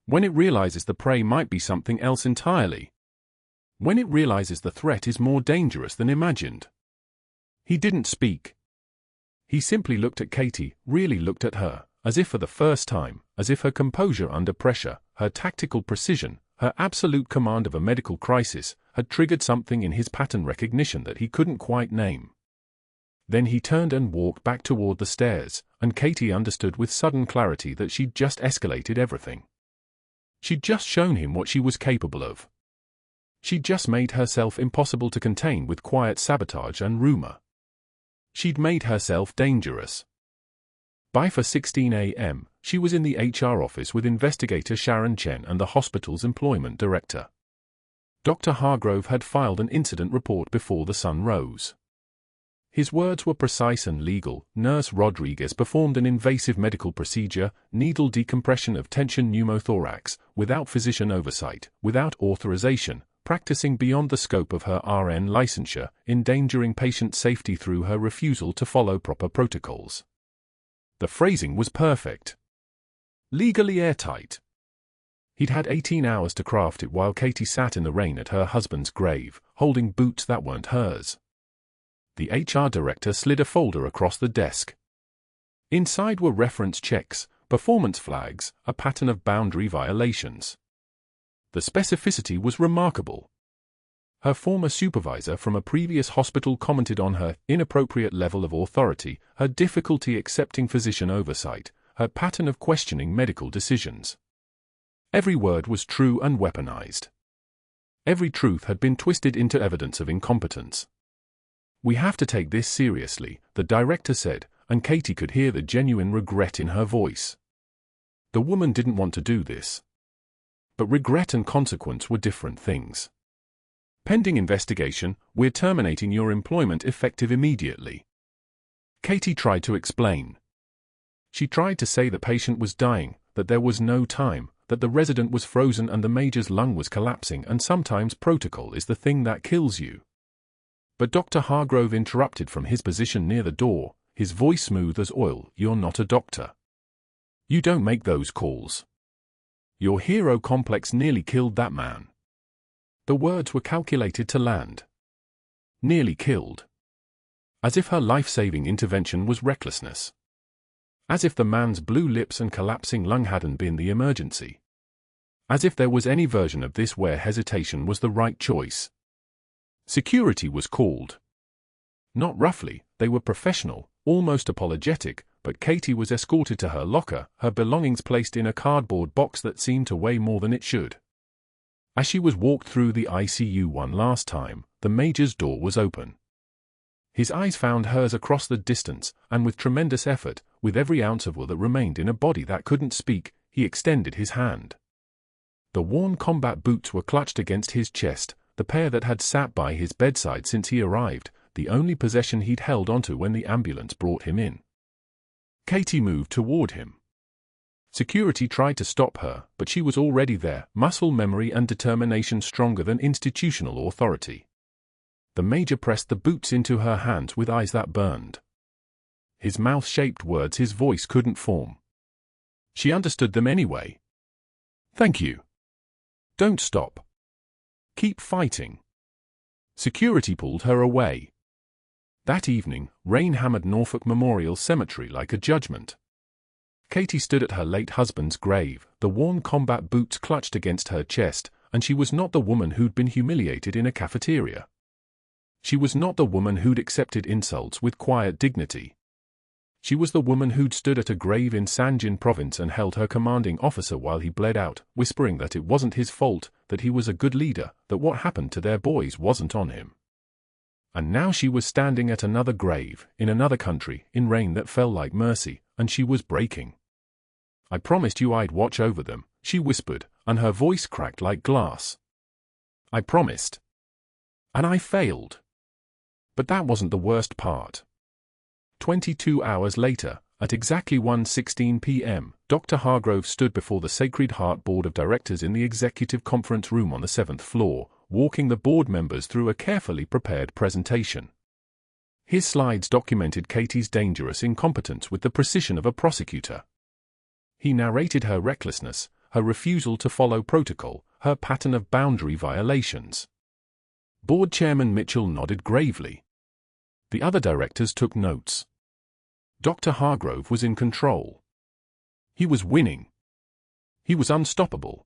When it realizes the prey might be something else entirely. When it realizes the threat is more dangerous than imagined. He didn't speak. He simply looked at Katie, really looked at her, as if for the first time, as if her composure under pressure, her tactical precision, her absolute command of a medical crisis, had triggered something in his pattern recognition that he couldn't quite name. Then he turned and walked back toward the stairs, and Katie understood with sudden clarity that she'd just escalated everything. She'd just shown him what she was capable of. She'd just made herself impossible to contain with quiet sabotage and rumor. She'd made herself dangerous. By 4:16 a.m., she was in the HR office with investigator Sharon Chen and the hospital's employment director. Dr. Hargrove had filed an incident report before the sun rose. His words were precise and legal. Nurse Rodriguez performed an invasive medical procedure, needle decompression of tension pneumothorax, without physician oversight, without authorization, practicing beyond the scope of her RN licensure, endangering patient safety through her refusal to follow proper protocols. The phrasing was perfect. Legally airtight. He'd had 18 hours to craft it while Katie sat in the rain at her husband's grave, holding boots that weren't hers. The HR director slid a folder across the desk. Inside were reference checks, performance flags, a pattern of boundary violations. The specificity was remarkable. Her former supervisor from a previous hospital commented on her inappropriate level of authority, her difficulty accepting physician oversight, her pattern of questioning medical decisions. Every word was true and weaponized. Every truth had been twisted into evidence of incompetence. "We have to take this seriously," the director said, and Katie could hear the genuine regret in her voice. The woman didn't want to do this. But regret and consequence were different things. Pending investigation, we're terminating your employment effective immediately. Katie tried to explain. She tried to say the patient was dying, that there was no time, that the resident was frozen and the major's lung was collapsing, and sometimes protocol is the thing that kills you. But Dr. Hargrove interrupted from his position near the door, his voice smooth as oil. You're not a doctor. You don't make those calls. Your hero complex nearly killed that man. The words were calculated to land. Nearly killed. As if her life-saving intervention was recklessness. As if the man's blue lips and collapsing lung hadn't been the emergency. As if there was any version of this where hesitation was the right choice. Security was called. Not roughly, they were professional, almost apologetic, but Katie was escorted to her locker, her belongings placed in a cardboard box that seemed to weigh more than it should. As she was walked through the ICU one last time, the major's door was open. His eyes found hers across the distance, and with tremendous effort, with every ounce of will that remained in a body that couldn't speak, he extended his hand. The worn combat boots were clutched against his chest, the pair that had sat by his bedside since he arrived, the only possession he'd held onto when the ambulance brought him in. Katie moved toward him. Security tried to stop her, but she was already there, muscle memory and determination stronger than institutional authority. The major pressed the boots into her hands with eyes that burned. His mouth shaped words his voice couldn't form. She understood them anyway. Thank you. Don't stop. Keep fighting. Security pulled her away. That evening, rain hammered Norfolk Memorial Cemetery like a judgment. Katie stood at her late husband's grave, the worn combat boots clutched against her chest, and she was not the woman who'd been humiliated in a cafeteria. She was not the woman who'd accepted insults with quiet dignity. She was the woman who'd stood at a grave in Sangin province and held her commanding officer while he bled out, whispering that it wasn't his fault, that he was a good leader, that what happened to their boys wasn't on him. And now she was standing at another grave, in another country, in rain that fell like mercy, and she was breaking. I promised you I'd watch over them, she whispered, and her voice cracked like glass. I promised. And I failed. But that wasn't the worst part. 22 hours later, at exactly 1:16 p.m., Dr. Hargrove stood before the Sacred Heart Board of Directors in the executive conference room on the 7th floor, walking the board members through a carefully prepared presentation. His slides documented Katie's dangerous incompetence with the precision of a prosecutor. He narrated her recklessness, her refusal to follow protocol, her pattern of boundary violations. Board Chairman Mitchell nodded gravely. The other directors took notes. Dr. Hargrove was in control. He was winning. He was unstoppable.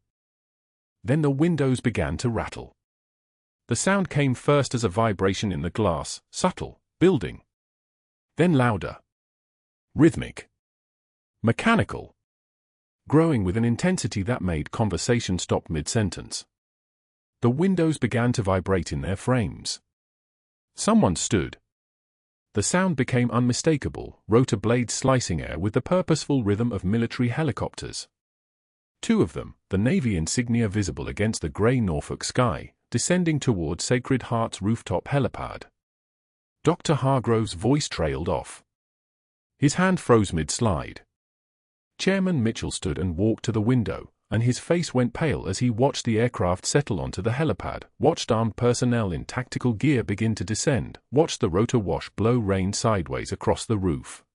Then the windows began to rattle. The sound came first as a vibration in the glass, subtle, building. Then louder. Rhythmic. Mechanical. Growing with an intensity that made conversation stop mid-sentence. The windows began to vibrate in their frames. Someone stood. The sound became unmistakable, rotor blades slicing air with the purposeful rhythm of military helicopters. Two of them, the Navy insignia visible against the grey Norfolk sky, descending toward Sacred Heart's rooftop helipad. Dr. Hargrove's voice trailed off. His hand froze mid-slide. Chairman Mitchell stood and walked to the window, and his face went pale as he watched the aircraft settle onto the helipad, watched armed personnel in tactical gear begin to descend, watched the rotor wash blow rain sideways across the roof.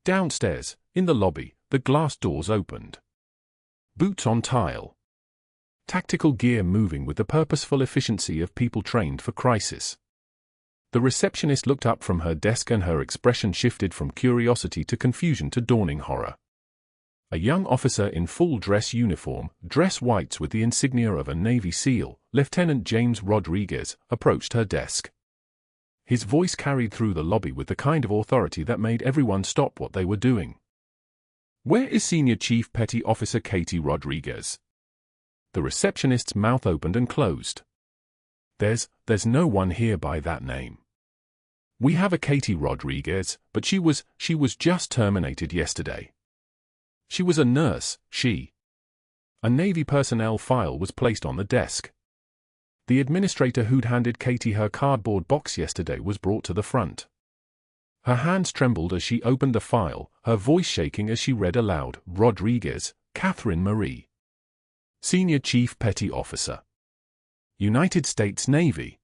Downstairs, in the lobby, the glass doors opened. Boots on tile. Tactical gear moving with the purposeful efficiency of people trained for crisis. The receptionist looked up from her desk and her expression shifted from curiosity to confusion to dawning horror. A young officer in full dress uniform, dress whites with the insignia of a Navy SEAL, Lieutenant James Rodriguez, approached her desk. His voice carried through the lobby with the kind of authority that made everyone stop what they were doing. "Where is Senior Chief Petty Officer Katie Rodriguez?" The receptionist's mouth opened and closed. There's no one here by that name. We have a Katie Rodriguez, but she was just terminated yesterday. She was a nurse, A Navy personnel file was placed on the desk. The administrator who'd handed Katie her cardboard box yesterday was brought to the front. Her hands trembled as she opened the file, her voice shaking as she read aloud, Rodriguez, Catherine Marie. Senior Chief Petty Officer. United States Navy.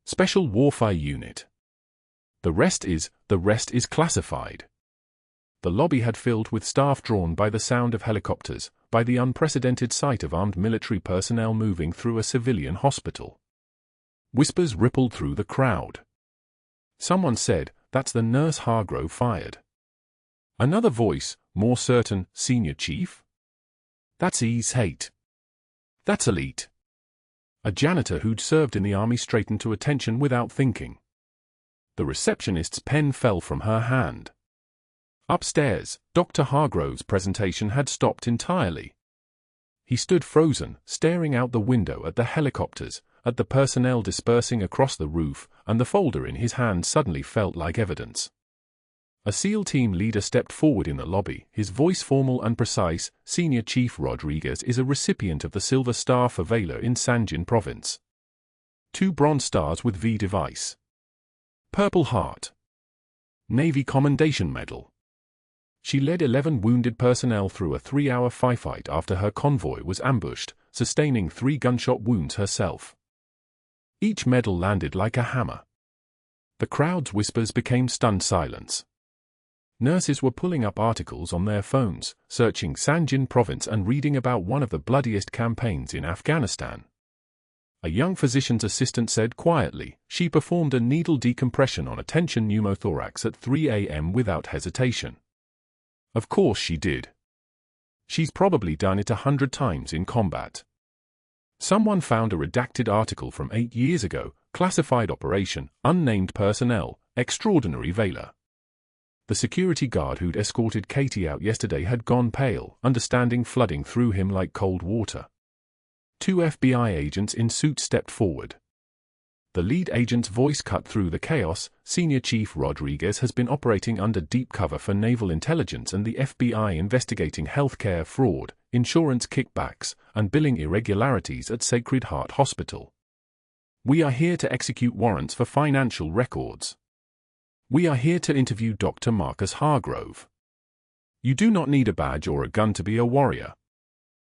Special Warfare Unit. The rest is classified. The lobby had filled with staff drawn by the sound of helicopters, by the unprecedented sight of armed military personnel moving through a civilian hospital. Whispers rippled through the crowd. Someone said, "That's the nurse Hargrove fired." Another voice, more certain, "Senior Chief? That's E's hate. That's elite." A janitor who'd served in the army straightened to attention without thinking. The receptionist's pen fell from her hand. Upstairs, Dr. Hargrove's presentation had stopped entirely. He stood frozen, staring out the window at the helicopters, at the personnel dispersing across the roof, and the folder in his hand suddenly felt like evidence. A SEAL team leader stepped forward in the lobby, his voice formal and precise. "Senior Chief Rodriguez is a recipient of the Silver Star for Valor in Sangin Province. 2 bronze stars with V device. Purple Heart. Navy Commendation Medal." She led 11 wounded personnel through a 3-hour firefight after her convoy was ambushed, sustaining 3 gunshot wounds herself. Each medal landed like a hammer. The crowd's whispers became stunned silence. Nurses were pulling up articles on their phones, searching Sangin Province and reading about one of the bloodiest campaigns in Afghanistan. A young physician's assistant said quietly, "She performed a needle decompression on a tension pneumothorax at 3 a.m. without hesitation." Of course she did. She's probably done it 100 times in combat. Someone found a redacted article from 8 years ago, classified operation, unnamed personnel, extraordinary valor. The security guard who'd escorted Katie out yesterday had gone pale, understanding flooding through him like cold water. 2 FBI agents in suits stepped forward. The lead agent's voice cut through the chaos. "Senior Chief Rodriguez has been operating under deep cover for naval intelligence and the FBI investigating healthcare fraud, insurance kickbacks, and billing irregularities at Sacred Heart Hospital. We are here to execute warrants for financial records. We are here to interview Dr. Marcus Hargrove. You do not need a badge or a gun to be a warrior."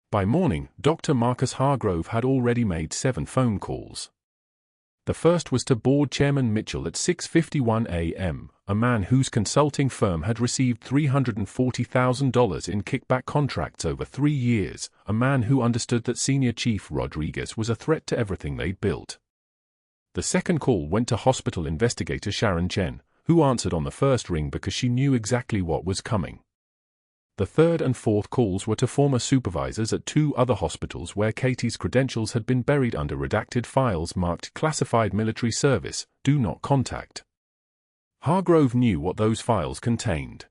By morning, Dr. Marcus Hargrove had already made 7 phone calls. The first was to Board Chairman Mitchell at 6:51 a.m., a man whose consulting firm had received $340,000 in kickback contracts over 3 years, a man who understood that Senior Chief Rodriguez was a threat to everything they'd built. The second call went to hospital investigator Sharon Chen, who answered on the first ring because she knew exactly what was coming. The third and fourth calls were to former supervisors at 2 other hospitals where Katie's credentials had been buried under redacted files marked classified military service, do not contact. Hargrove knew what those files contained.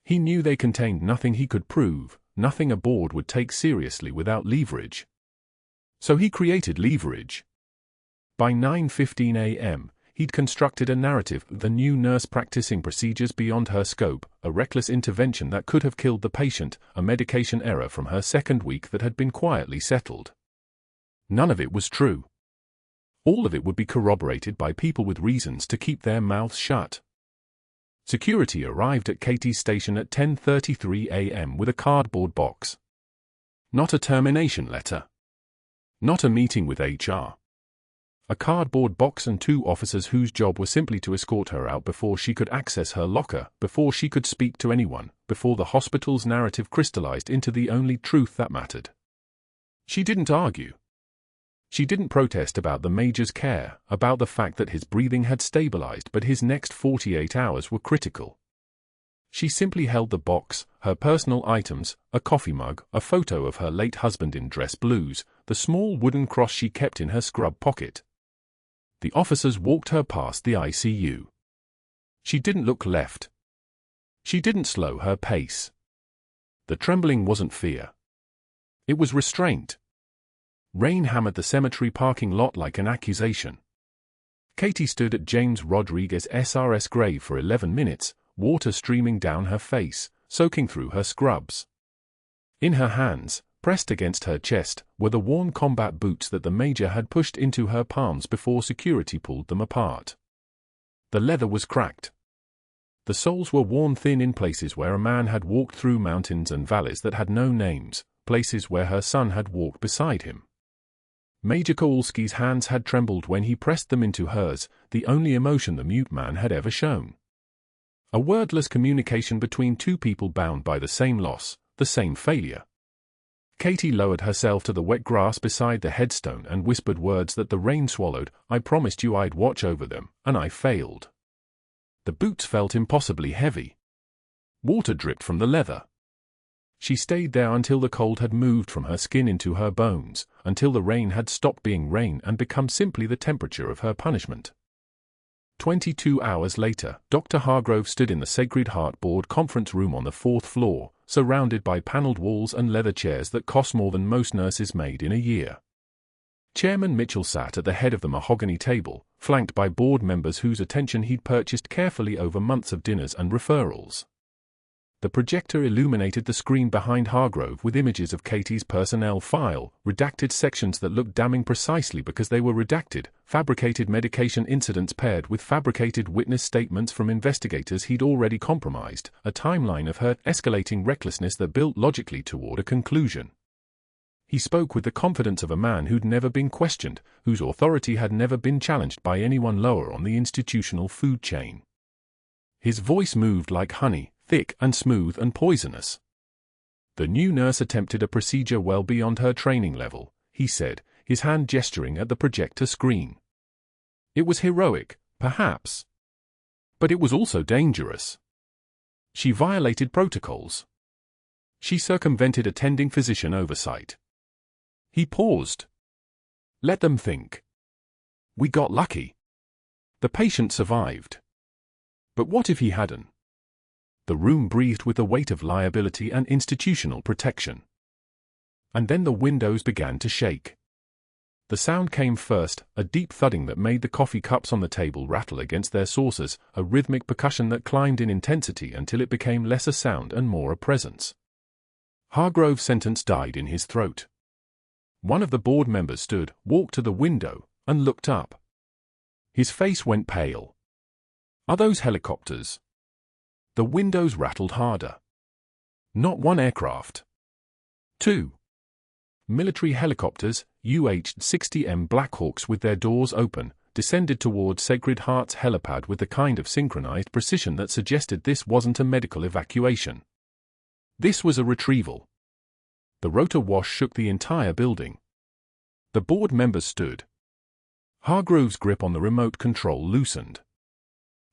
He knew they contained nothing he could prove, nothing a board would take seriously without leverage. So he created leverage. By 9:15 a.m., he'd constructed a narrative, the new nurse practicing procedures beyond her scope, a reckless intervention that could have killed the patient, a medication error from her second week that had been quietly settled. None of it was true. All of it would be corroborated by people with reasons to keep their mouths shut. Security arrived at Katie's station at 10:33 a.m. with a cardboard box. Not a termination letter. Not a meeting with HR. A cardboard box and 2 officers whose job was simply to escort her out before she could access her locker, before she could speak to anyone, before the hospital's narrative crystallized into the only truth that mattered. She didn't argue. She didn't protest about the major's care, about the fact that his breathing had stabilized but his next 48 hours were critical. She simply held the box, her personal items, a coffee mug, a photo of her late husband in dress blues, the small wooden cross she kept in her scrub pocket. The officers walked her past the ICU. She didn't look left. She didn't slow her pace. The trembling wasn't fear. It was restraint. Rain hammered the cemetery parking lot like an accusation. Katie stood at James Rodriguez SRS grave for 11 minutes, water streaming down her face, soaking through her scrubs. In her hands, Pressed against her chest were the worn combat boots that the major had pushed into her palms before security pulled them apart. The leather was cracked. The soles were worn thin in places where a man had walked through mountains and valleys that had no names, places where her son had walked beside him. Major Kowalski's hands had trembled when he pressed them into hers, the only emotion the mute man had ever shown. A wordless communication between two people bound by the same loss, the same failure. Katie lowered herself to the wet grass beside the headstone and whispered words that the rain swallowed. I promised you I'd watch over them, and I failed. The boots felt impossibly heavy. Water dripped from the leather. She stayed there until the cold had moved from her skin into her bones, until the rain had stopped being rain and become simply the temperature of her punishment. 22 hours later, Dr. Hargrove stood in the Sacred Heart Board conference room on the 4th floor, surrounded by paneled walls and leather chairs that cost more than most nurses made in a year. Chairman Mitchell sat at the head of the mahogany table, flanked by board members whose attention he'd purchased carefully over months of dinners and referrals. The projector illuminated the screen behind Hargrove with images of Katie's personnel file, redacted sections that looked damning precisely because they were redacted, fabricated medication incidents paired with fabricated witness statements from investigators he'd already compromised, a timeline of her escalating recklessness that built logically toward a conclusion. He spoke with the confidence of a man who'd never been questioned, whose authority had never been challenged by anyone lower on the institutional food chain. His voice moved like honey, thick and smooth and poisonous. The new nurse attempted a procedure well beyond her training level, he said, his hand gesturing at the projector screen. It was heroic, perhaps. But it was also dangerous. She violated protocols. She circumvented attending physician oversight. He paused. Let them think. We got lucky. The patient survived. But what if he hadn't? The room breathed with the weight of liability and institutional protection. And then the windows began to shake. The sound came first, a deep thudding that made the coffee cups on the table rattle against their saucers, a rhythmic percussion that climbed in intensity until it became less a sound and more a presence. Hargrove's sentence died in his throat. One of the board members stood, walked to the window, and looked up. His face went pale. Are those helicopters? The windows rattled harder. Not one aircraft. 2. Military helicopters, UH-60M Blackhawks with their doors open, descended toward Sacred Heart's helipad with the kind of synchronized precision that suggested this wasn't a medical evacuation. This was a retrieval. The rotor wash shook the entire building. The board members stood. Hargrove's grip on the remote control loosened.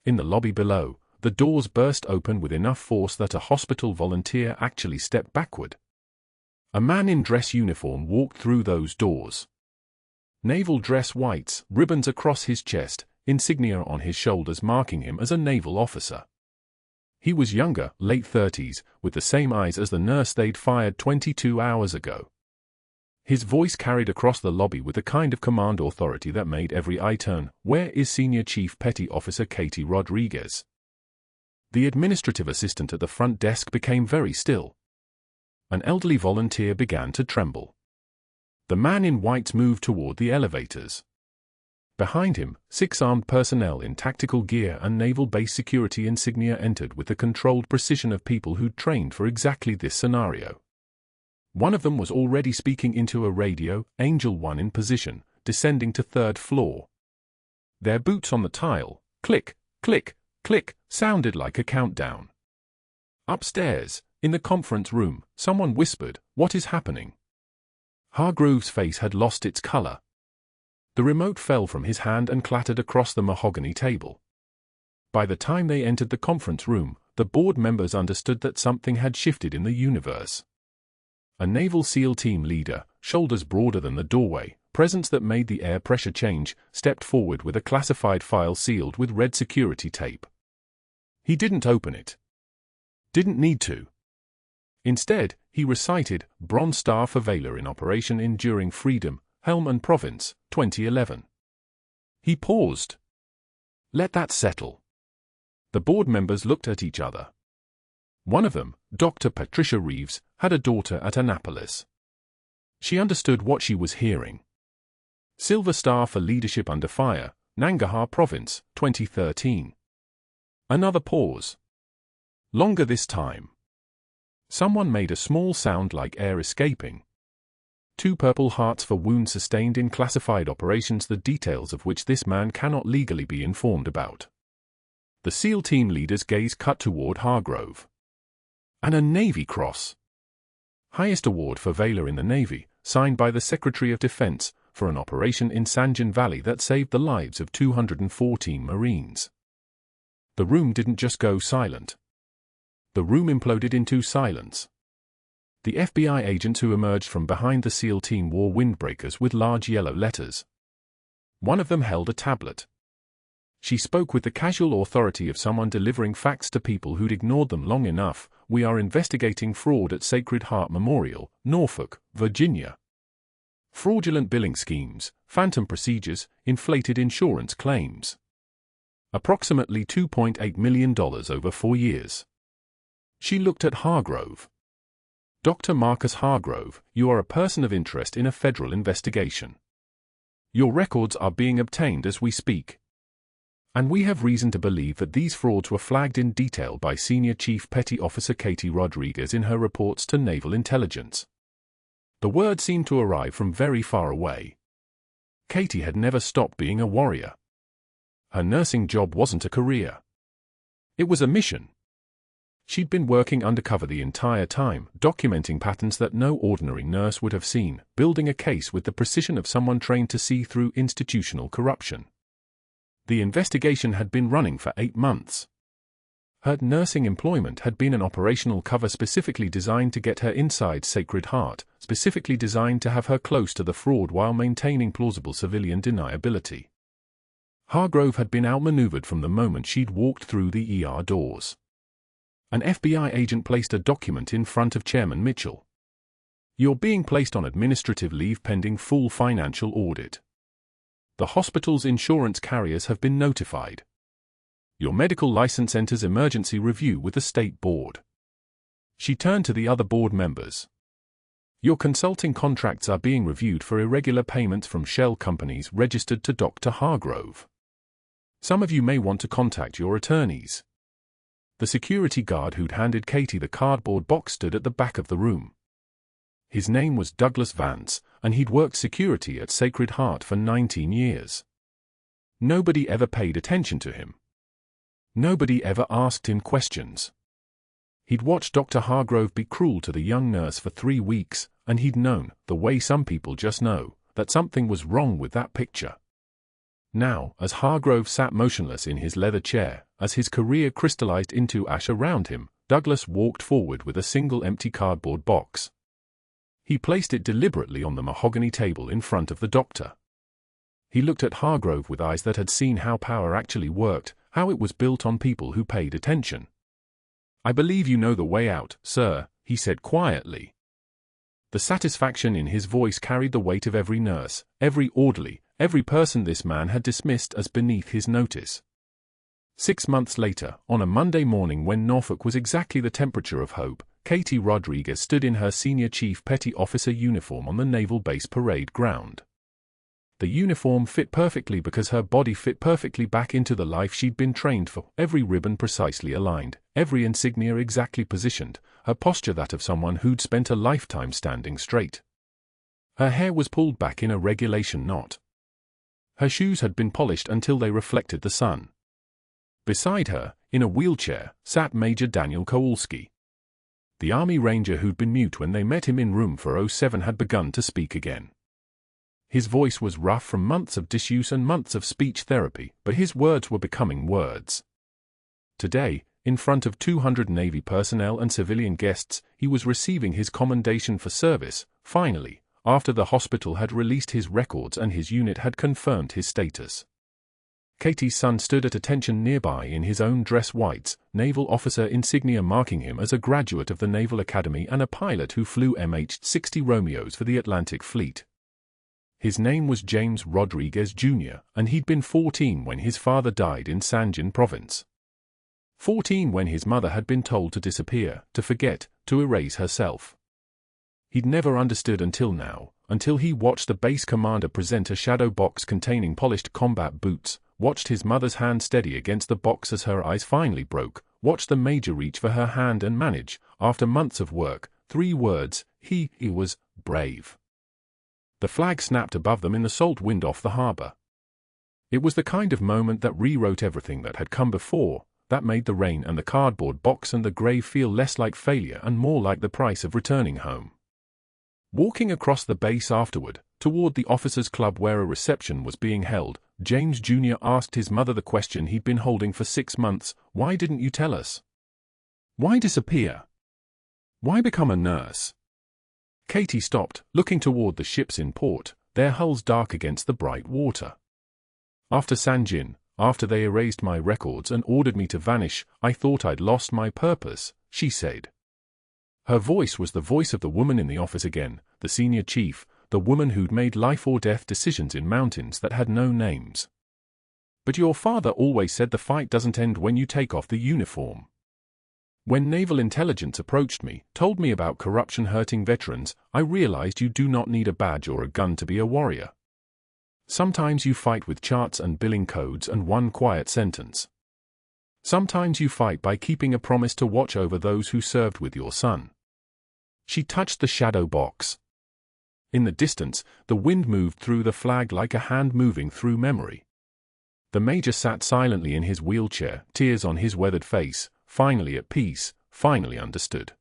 In the lobby below, the doors burst open with enough force that a hospital volunteer actually stepped backward. A man in dress uniform walked through those doors. Naval dress whites, ribbons across his chest, insignia on his shoulders marking him as a naval officer. He was younger, late 30s, with the same eyes as the nurse they'd fired 22 hours ago. His voice carried across the lobby with the kind of command authority that made every eye turn. Where is Senior Chief Petty Officer Katie Rodriguez? The administrative assistant at the front desk became very still. An elderly volunteer began to tremble. The man in white moved toward the elevators. Behind him, 6 armed personnel in tactical gear and naval base security insignia entered with the controlled precision of people who'd trained for exactly this scenario. One of them was already speaking into a radio, Angel 1 in position, descending to 3rd floor. Their boots on the tile, click, click, click, sounded like a countdown. Upstairs, in the conference room, someone whispered, "What is happening?" Hargrove's face had lost its color. The remote fell from his hand and clattered across the mahogany table. By the time they entered the conference room, the board members understood that something had shifted in the universe. A Naval SEAL team leader, shoulders broader than the doorway, presence that made the air pressure change, stepped forward with a classified file sealed with red security tape. He didn't open it. Didn't need to. Instead, he recited, Bronze Star for Valor in Operation Enduring Freedom, Helm and Province, 2011. He paused. Let that settle. The board members looked at each other. One of them, Dr. Patricia Reeves, had a daughter at Annapolis. She understood what she was hearing. Silver Star for Leadership Under Fire, Nangarhar Province, 2013. Another pause. Longer this time. Someone made a small sound like air escaping. 2 Purple Hearts for wounds sustained in classified operations, the details of which this man cannot legally be informed about. The SEAL team leader's gaze cut toward Hargrove. And a Navy Cross. Highest award for valor in the Navy, signed by the Secretary of Defense, for an operation in Sangin Valley that saved the lives of 214 Marines. The room didn't just go silent. The room imploded into silence. The FBI agents who emerged from behind the SEAL team wore windbreakers with large yellow letters. One of them held a tablet. She spoke with the casual authority of someone delivering facts to people who'd ignored them long enough. We are investigating fraud at Sacred Heart Memorial, Norfolk, Virginia. Fraudulent billing schemes, phantom procedures, inflated insurance claims. Approximately $2.8 million over 4 years. She looked at Hargrove. Dr. Marcus Hargrove, you are a person of interest in a federal investigation. Your records are being obtained as we speak. And we have reason to believe that these frauds were flagged in detail by Senior Chief Petty Officer Katie Rodriguez in her reports to Naval Intelligence. The word seemed to arrive from very far away. Katie had never stopped being a warrior. Her nursing job wasn't a career. It was a mission. She'd been working undercover the entire time, documenting patterns that no ordinary nurse would have seen, building a case with the precision of someone trained to see through institutional corruption. The investigation had been running for 8 months. Her nursing employment had been an operational cover specifically designed to get her inside Sacred Heart, specifically designed to have her close to the fraud while maintaining plausible civilian deniability. Hargrove had been outmaneuvered from the moment she'd walked through the ER doors. An FBI agent placed a document in front of Chairman Mitchell. You're being placed on administrative leave pending full financial audit. The hospital's insurance carriers have been notified. Your medical license enters emergency review with the state board. She turned to the other board members. Your consulting contracts are being reviewed for irregular payments from shell companies registered to Dr. Hargrove. Some of you may want to contact your attorneys. The security guard who'd handed Katie the cardboard box stood at the back of the room. His name was Douglas Vance, and he'd worked security at Sacred Heart for 19 years. Nobody ever paid attention to him. Nobody ever asked him questions. He'd watched Dr. Hargrove be cruel to the young nurse for 3 weeks, and he'd known, the way some people just know, that something was wrong with that picture. Now, as Hargrove sat motionless in his leather chair, as his career crystallized into ash around him, Douglas walked forward with a single empty cardboard box. He placed it deliberately on the mahogany table in front of the doctor. He looked at Hargrove with eyes that had seen how power actually worked, how it was built on people who paid attention. I believe you know the way out, sir, he said quietly. The satisfaction in his voice carried the weight of every nurse, every orderly, every person this man had dismissed as beneath his notice. 6 months later, on a Monday morning when Norfolk was exactly the temperature of hope, Katie Rodriguez stood in her Senior Chief Petty Officer uniform on the Naval Base parade ground. The uniform fit perfectly because her body fit perfectly back into the life she'd been trained for, every ribbon precisely aligned, every insignia exactly positioned, her posture that of someone who'd spent a lifetime standing straight. Her hair was pulled back in a regulation knot. Her shoes had been polished until they reflected the sun. Beside her, in a wheelchair, sat Major Daniel Kowalski. The Army Ranger who'd been mute when they met him in room 407 had begun to speak again. His voice was rough from months of disuse and months of speech therapy, but his words were becoming words. Today, in front of 200 Navy personnel and civilian guests, he was receiving his commendation for service, finally, after the hospital had released his records and his unit had confirmed his status. Katie's son stood at attention nearby in his own dress whites, naval officer insignia marking him as a graduate of the Naval Academy and a pilot who flew MH-60 Romeos for the Atlantic Fleet. His name was James Rodriguez Jr., and he'd been 14 when his father died in Sangin Province. 14 when his mother had been told to disappear, to forget, to erase herself. he'd never understood until now, until he watched the base commander present a shadow box containing polished combat boots, watched his mother's hand steady against the box as her eyes finally broke, watched the major reach for her hand and manage, after months of work, 3 words: he was brave. The flag snapped above them in the salt wind off the harbor. It was the kind of moment that rewrote everything that had come before, that made the rain and the cardboard box and the grave feel less like failure and more like the price of returning home. Walking across the base afterward, toward the officers' club where a reception was being held, James Jr. asked his mother the question he'd been holding for 6 months: "Why didn't you tell us? Why disappear? Why become a nurse?" Katie stopped, looking toward the ships in port, their hulls dark against the bright water. "After Sangin, after they erased my records and ordered me to vanish, I thought I'd lost my purpose," she said. Her voice was the voice of the woman in the office again, the senior chief, the woman who'd made life-or-death decisions in mountains that had no names. "But your father always said the fight doesn't end when you take off the uniform. When naval intelligence approached me, told me about corruption hurting veterans, I realized you do not need a badge or a gun to be a warrior. Sometimes you fight with charts and billing codes and one quiet sentence. Sometimes you fight by keeping a promise to watch over those who served with your son." She touched the shadow box. In the distance, the wind moved through the flag like a hand moving through memory. The major sat silently in his wheelchair, tears on his weathered face, finally at peace, finally understood.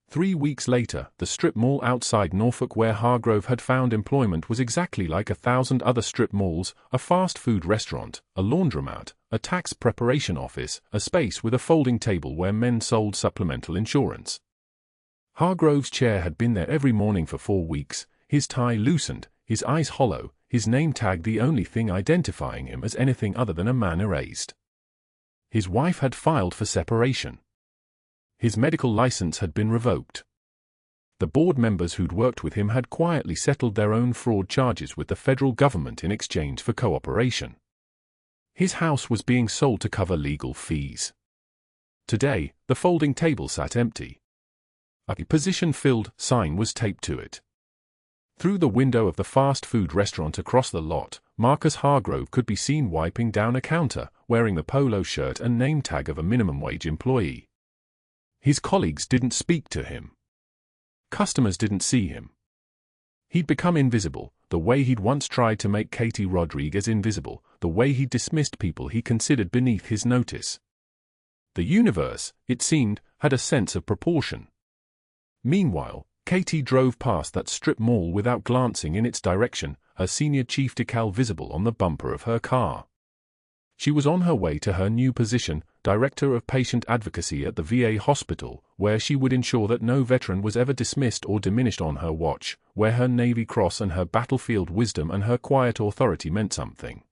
3 weeks later, the strip mall outside Norfolk where Hargrove had found employment was exactly like 1,000 other strip malls: a fast food restaurant, a laundromat, a tax preparation office, a space with a folding table where men sold supplemental insurance. Hargrove's chair had been there every morning for 4 weeks, his tie loosened, his eyes hollow, his name tag the only thing identifying him as anything other than a man erased. His wife had filed for separation. His medical license had been revoked. The board members who'd worked with him had quietly settled their own fraud charges with the federal government in exchange for cooperation. His house was being sold to cover legal fees. Today, the folding table sat empty. A position-filled sign was taped to it. Through the window of the fast food restaurant across the lot, Marcus Hargrove could be seen wiping down a counter, wearing the polo shirt and name tag of a minimum wage employee. His colleagues didn't speak to him. Customers didn't see him. He'd become invisible, the way he'd once tried to make Katie Rodriguez invisible, the way he dismissed people he considered beneath his notice. The universe, it seemed, had a sense of proportion. Meanwhile, Katie drove past that strip mall without glancing in its direction, her senior chief decal visible on the bumper of her car. She was on her way to her new position, Director of Patient Advocacy at the VA hospital, where she would ensure that no veteran was ever dismissed or diminished on her watch, where her Navy Cross and her battlefield wisdom and her quiet authority meant something.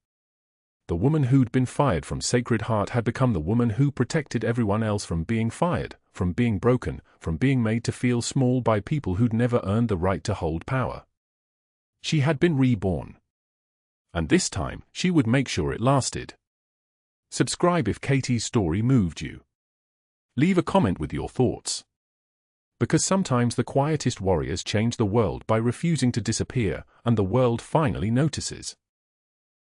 The woman who'd been fired from Sacred Heart had become the woman who protected everyone else from being fired, from being broken, from being made to feel small by people who'd never earned the right to hold power. She had been reborn. And this time, she would make sure it lasted. Subscribe if Katie's story moved you. Leave a comment with your thoughts. Because sometimes the quietest warriors change the world by refusing to disappear, and the world finally notices.